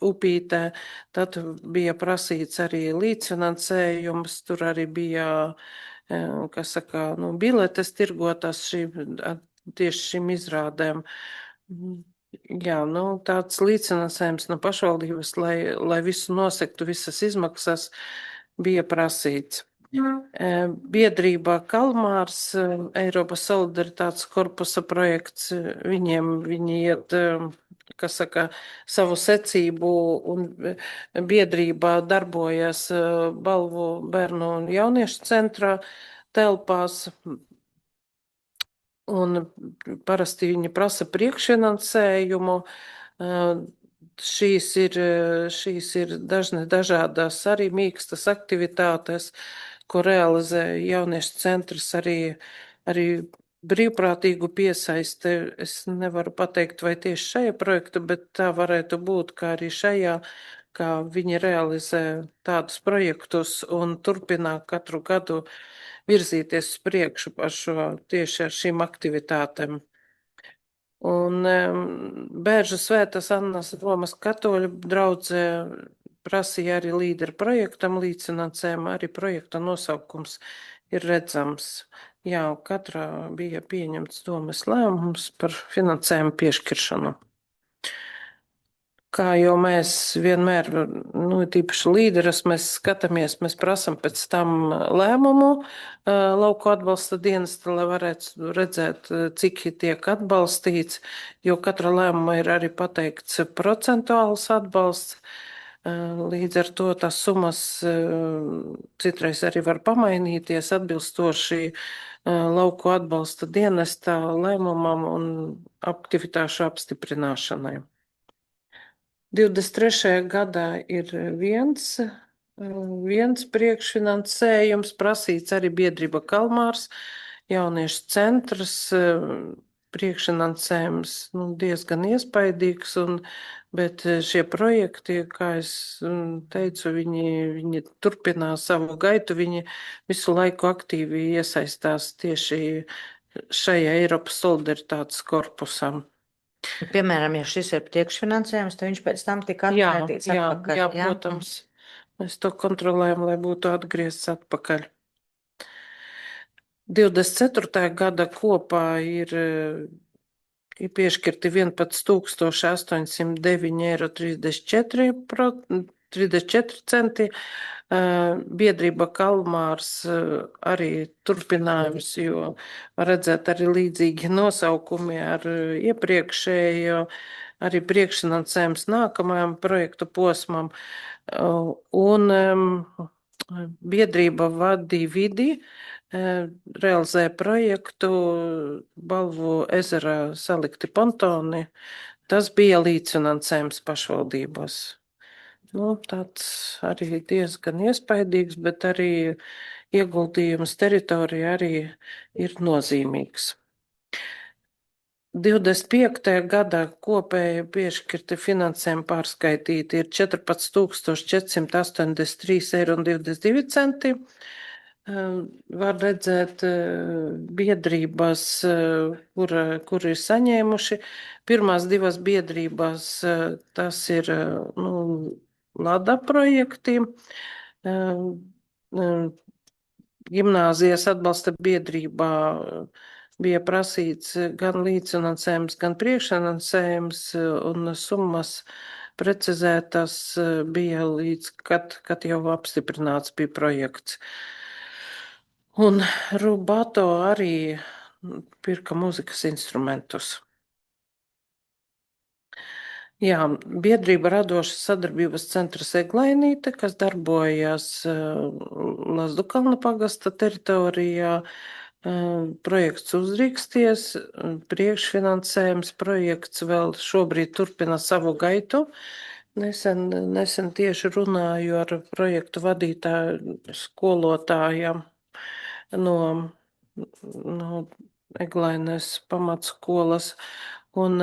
Upītē, tad bija prasīts arī līdzfinansējums, tur arī bija, kas saka, nu, biletes tirgotas tieši šīm izrādēm. Jā, nu, tāds līdzfinansējums no pašvaldības, lai visu nosektu, visas izmaksas, bija prasīts. Biedrība Kalmārs, Eiropas solidaritātes korpusa projekts, viņi iet, kas saka, savu secību, un biedrība darbojas Balvu bērnu un jauniešu centrā telpās, un parasti viņi prasa priekšfinansējumu. Šīs ir dažādas arī mīkstas aktivitātes, ko realizē jauniešu centrs, arī brīvprātīgu piesaisti. Es nevaru pateikt, vai tieši šajā projekta, bet tā varētu būt, kā arī šajā, kā viņi realizē tādus projektus un turpinā katru gadu virzīties uz priekšu tieši ar šīm aktivitātēm. Un Bēržu Svētas Annas Romas katoļu draudze prasīja arī līderu projektam līdzfinansējumu, arī projekta nosaukums ir redzams. Jā, katrā bija pieņemts domas lēmums par finansējumu piešķiršanu. Kā jau mēs vienmēr, nu, tīpaši līderas, mēs skatāmies, mēs prasam pēc tam lēmumu lauku atbalsta dienesta, lai varētu redzēt, cik tiek atbalstīts, jo katra lēmuma ir arī pateikts procentuāls atbalsts. Līdz ar to tās summas citreiz arī var pamainīties atbilstoši lauku atbalsta dienesta lēmumam un aktivitāšu apstiprināšanai. 23. gadā ir viens priekšfinansējums, prasīts arī biedrība Kalmārs, jauniešu centrs, priekšfinansējums, nu, diezgan iespaidīgs, bet šie projekti, kā es teicu, viņi turpinās savu gaitu, viņi visu laiku aktīvi iesaistās tieši šajā Eiropas solidaritātes korpusam. Piemēram, ja šis ir priekšfinansējums, tad viņš pēc tam tika atskaitīts atpakaļ. Jā, protams. Mēs to kontrolējam, lai būtu atgriezts atpakaļ. 24. gada kopā ir piešķirti 11,809,34 centi. Biedrība Kalmārs arī turpinājums, jo var redzēt arī līdzīgi nosaukumi ar iepriekšējo, arī priekšfinansējums nākamajam projektu posmam. Un biedrība Vadi Vidi realizē projektu Balvu ezerā salikti pontoni. Tas bija līdzfinansējums pašvaldībās. Nu, tāds arī diezgan iespaidīgs, bet arī ieguldījums teritorijā arī ir nozīmīgs. 25. gadā kopēji piešķirti finansējumi pārskaitīti ir 14,483,22 eiro. Var redzēt biedrības, kur ir saņēmuši. Pirmās divas biedrības, tas ir, nu, LADA projekti. Gimnāzijas atbalsta biedrībā bija prasīts gan līdzfinansējums, gan priekšfinansējums, un summas precizētas bija līdz, kad jau apstiprināts bija projekts. Un Rubato arī pirka mūzikas instrumentus. Jā, biedrība Radošas sadarbības centrs Eglainīte, kas darbojas Lazdukalna pagasta teritorijā, projekts uzrīksties, priekšfinansējums projekts vēl šobrīd turpina savu gaitu. Nesen tieši runāju ar projektu vadītāju skolotājiem no Eglainas pamatskolas. Un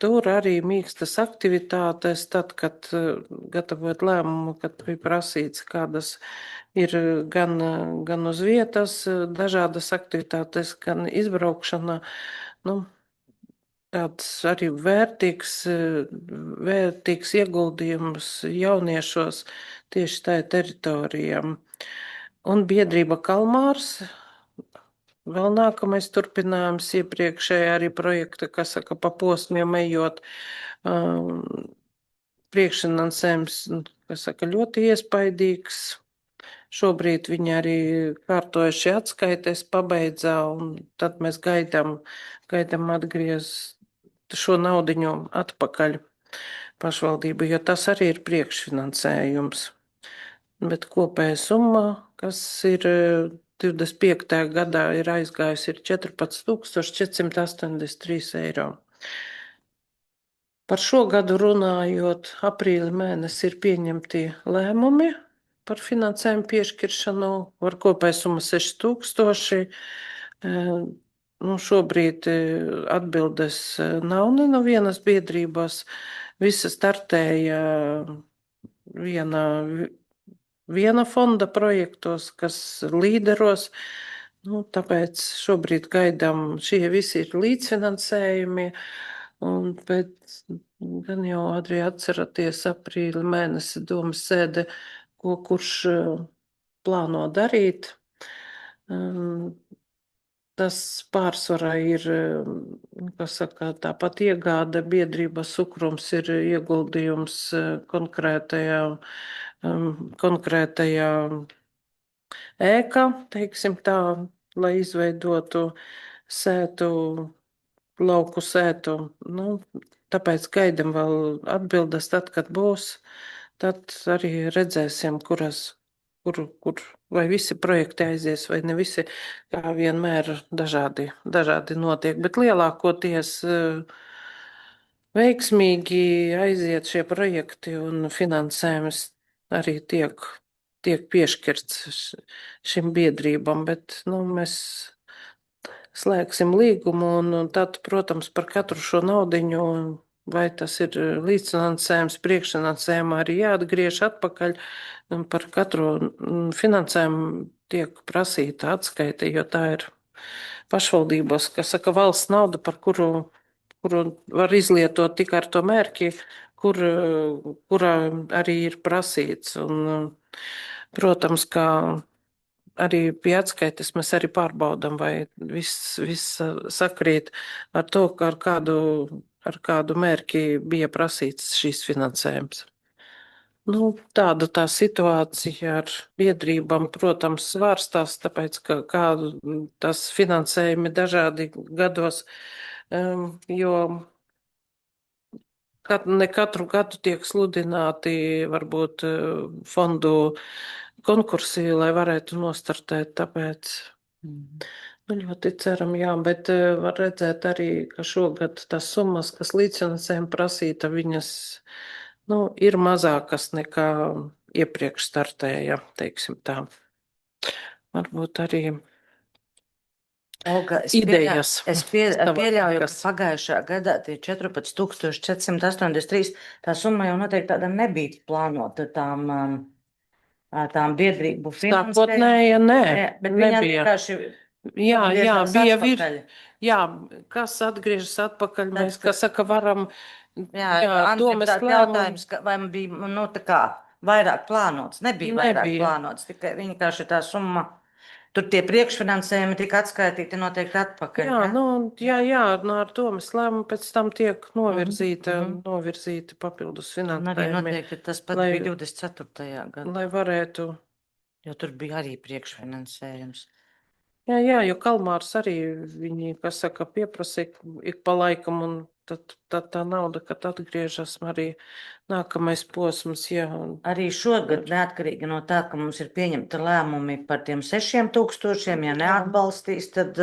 tur arī mīkstas aktivitātes, tad, kad gatavot lēmumu, kad bija prasīts, kādas ir gan uz vietas dažādas aktivitātes, gan izbraukšana, tāds arī vērtīgs ieguldījums jauniešos tieši tajā teritorijā. Un biedrība Kalmārs, vēl nākamais turpinājums iepriekšējā arī projekta, kas saka, pa posmiem ejot, priekšfinansējums, kas saka, ļoti iespaidīgs. Šobrīd viņi arī kārtojuši atskaites pabeidzā, un tad mēs gaidām atgriezt šo naudiņu atpakaļ pašvaldību, jo tas arī ir priekšfinansējums. Bet kopēja summa, kas ir 25. gadā ir aizgājusi, ir 14,483 eiro. Par šo gadu runājot, aprīļa mēnesī ir pieņemti lēmumi par finansējumu piešķiršanu, ar kopēju summu 6,000. Šobrīd atbildes nav no vienas biedrības. Visa startēja viena fonda projektos, kas līderos. Tāpēc šobrīd gaidām, šie visi ir līdzfinansējumi. Un pēc, gan jau arī atceraties, aprīļa mēnesi domas sēde, kurš plāno darīt. Tas pārsvarā ir, kas saka, tāpat iegāde biedrības Sukrums ir ieguldījums konkrētajā ēkā, teiksim tā, lai izveidotu lauku sētu. Tāpēc gaidam vēl atbildes tad, kad būs. Tad arī redzēsim, kur vai visi projekti aizies, vai ne visi, kā vienmēr dažādi notiek. Bet lielākoties veiksmīgi aiziet šie projekti un finansējums arī tiek piešķirts šim biedrībam, bet mēs slēgsim līgumu un tad, protams, par katru šo naudiņu, vai tas ir līdzfinansējums, priekšfinansējumā arī jāatgriež atpakaļ. Par katru finansējumu tiek prasīta atskaite, jo tā ir pašvaldībos, kas saka, valsts nauda, par kuru var izlietot tikai ar to mērķi, kurā arī ir prasīts. Un, protams, kā arī pie atskaites mēs arī pārbaudam, vai viss sakrīt ar to, ar kādu mērķi bija prasīts šīs finansējums. Tāda tā situācija ar biedrībām, protams, svārstās, tāpēc, ka tas finansējumi dažādi gados, jo ne katru gadu tiek sludināti varbūt fondu konkursi, lai varētu nostartēt, tāpēc ļoti ceram, jā, bet var redzēt arī, ka šogad tas summas, kas līdzfinansējumi prasīta, viņas ir mazākas nekā iepriekš startēja, teiksim tā. Varbūt arī Olga, idejas. Es pieļauju, ka pagājušā gadā tie 14,483, tā summa jau noteikti tāda nebija plānota tām biedrību finansējumiem. Sākotnēja, nē, bet viņa nebija. vienkārši Jā, bija atpakaļ. Jā, kas atgriežas atpakaļ, mēs, kas saka, varam. Andrim, tāds jautājums, vai bija, tā kā vairāk plānots? Nebija vairāk Nebija. plānots, tikai vienkārši tā summa Tur tie priekšfinansējumi tika atskaitīti noteikti atpakaļ. Jā, nu, ar domas lēmumu pēc tam tiek novirzīti papildus Un arī finansējumi, noteikti tas pats lai- bija 24. gadā, lai varētu. jo tur bija arī priekšfinansējums. Jā, jo Kalmārs arī viņi, kas saka, pieprasīja ik pa laikam, un tad tā nauda, kad atgriežas arī nākamais posms, jā. Arī šogad, neatkarīgi no tā, ka mums ir pieņemta lēmumi par tiem 6,000, ja neatbalstīs, tad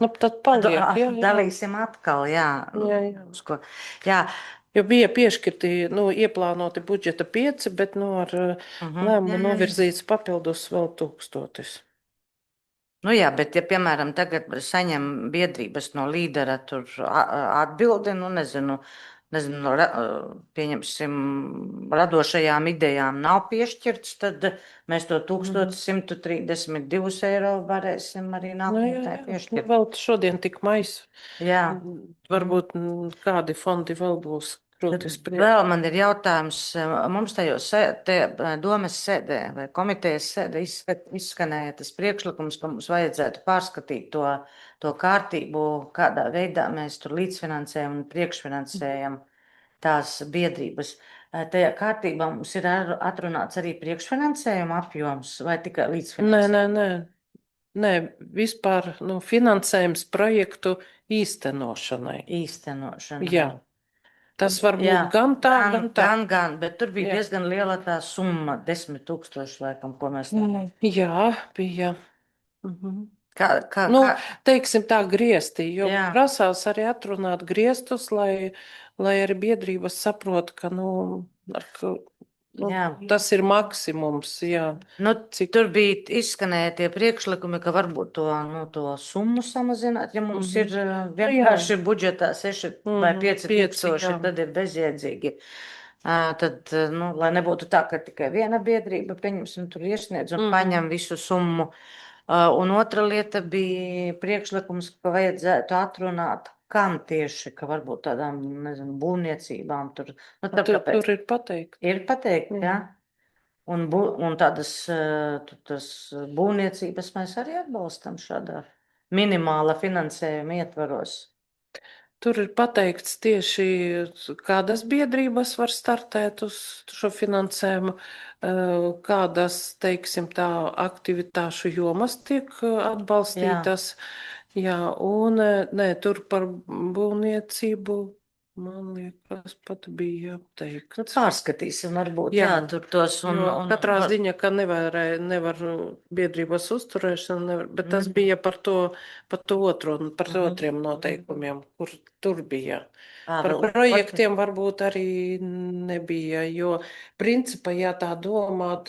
Nu, tad paliek, jā. dalīsim atkal, jā. Jā. Uz ko- Jā, Jo bija piešķirti, ieplānoti budžeta 5, bet, ar lēmumu jā. novirzīts papildus vēl 1000. Nu jā, bet ja, piemēram, tagad saņem biedrības no līdera tur atbildi, nu nezinu, pieņemsim, radošajām idejām nav piešķirts, tad mēs to 1132 eiro varēsim arī nākotnē piešķirt. Vēl šodien tik mais. Jā. Varbūt kādi fondi vēl būs grūti spriest. Vēl man ir jautājums, mums tajos domas sēdē vai komitejas sēdē izskanēja tas priekšlikums, ka mums vajadzētu pārskatīt to kārtību, kādā veidā mēs tur līdzfinansējam un priekšfinansējam tās biedrības. Tajā kārtībā mums ir atrunāts arī priekšfinansējuma apjoms vai tikai līdzfinansējums? Nē, vispār finansējums projektu īstenošanai. Īstenošanai. Jā. Tas var būt gan tā, gan tā. Gan, bet tur bija Jā. diezgan liela tā summa, 10 000 laikam, ko mēs. Jā, bija. Kā, Teiksim tā griezti, jo Jā. prasās arī atrunāt griestus, lai arī biedrības saprot, ka, Jā. tas ir maksimums, jā. Nu, tur bija izskanēja tie priekšlikumi, ka varbūt to summu samazināt, ja mums ir vienkārši budžetā 6 vai 5 tūkstoši, tad ir bezjēdzīgi. Tad, lai nebūtu tā, ka tikai viena biedrība, pieņemsim, tur iesniedz un paņem visu summu. Un otra lieta bija priekšlikums, ka vajadzētu atrunāt, kam tieši, ka varbūt tādām, nezinu, būvniecībām tur. Tur ir pateikt. Ir pateikt, jā. Un tādas būvniecības mēs arī atbalstam šādā minimāla finansējuma ietvaros. Tur ir pateikts tieši, kādas biedrības var startēt uz šo finansējumu, kādas, teiksim, tā aktivitāšu jomas tiek atbalstītas. Jā, un tur par būvniecību, man liekas, pat bija teikts. Pārskatīsim, varbūt, jā, tur tos. Katrā ziņā, ka nevar biedrības uzturēšana, bet tas bija par to otro, par otriem noteikumiem, kur tur bija. Par projektiem varbūt arī nebija, jo principā, ja tā domāt,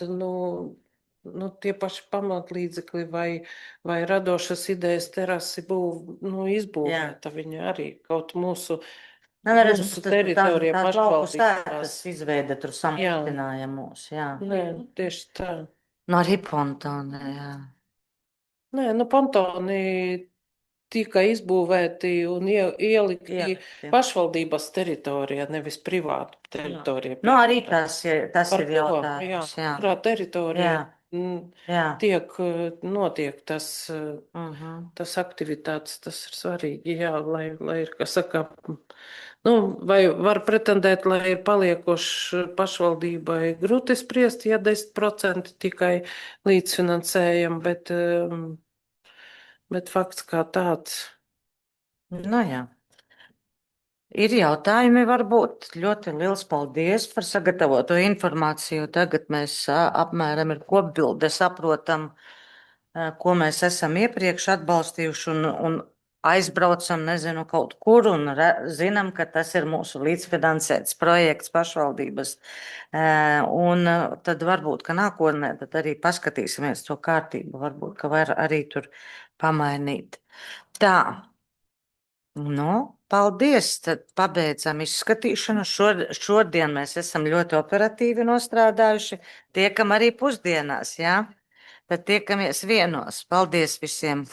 tie paši pamatlīdzekļi vai radošas idejas terasi izbūvēta viņa arī kaut mūsu teritorija pašvaldības izveida tur samazināja mūs, jā. Nē, tieši tā. Arī pontoni, jā. Nē, pontoni tika izbūvēti un ielikti pašvaldības teritorijā, nevis privātu teritorijā. Arī tas ir jautājums, jā. Kurā teritorijā notiek tas aktivitātes, tas ir svarīgi, jā, lai ir, kas saka, vai var pretendēt, lai ir paliekoši pašvaldībai grūti spriest, ja 10% tikai līdzfinansējam, bet fakts kā tāds. Jā. Ir jautājumi, varbūt ļoti liels paldies par sagatavoto informāciju. Tagad mēs apmēram ar kopbilde saprotam, ko mēs esam iepriekš atbalstījuši un aizbraucam, nezinu, kaut kur un zinām, ka tas ir mūsu līdzfinansēts projekts pašvaldības. Un tad varbūt, ka nākotnē tad arī paskatīsimies to kārtību, varbūt, ka var arī tur pamainīt. Tā. Paldies, tad pabeidzam izskatīšanu. Šodien mēs esam ļoti operatīvi nostrādājuši. Tiekam arī pusdienās, jā? Tad tiekamies vienos. Paldies visiem!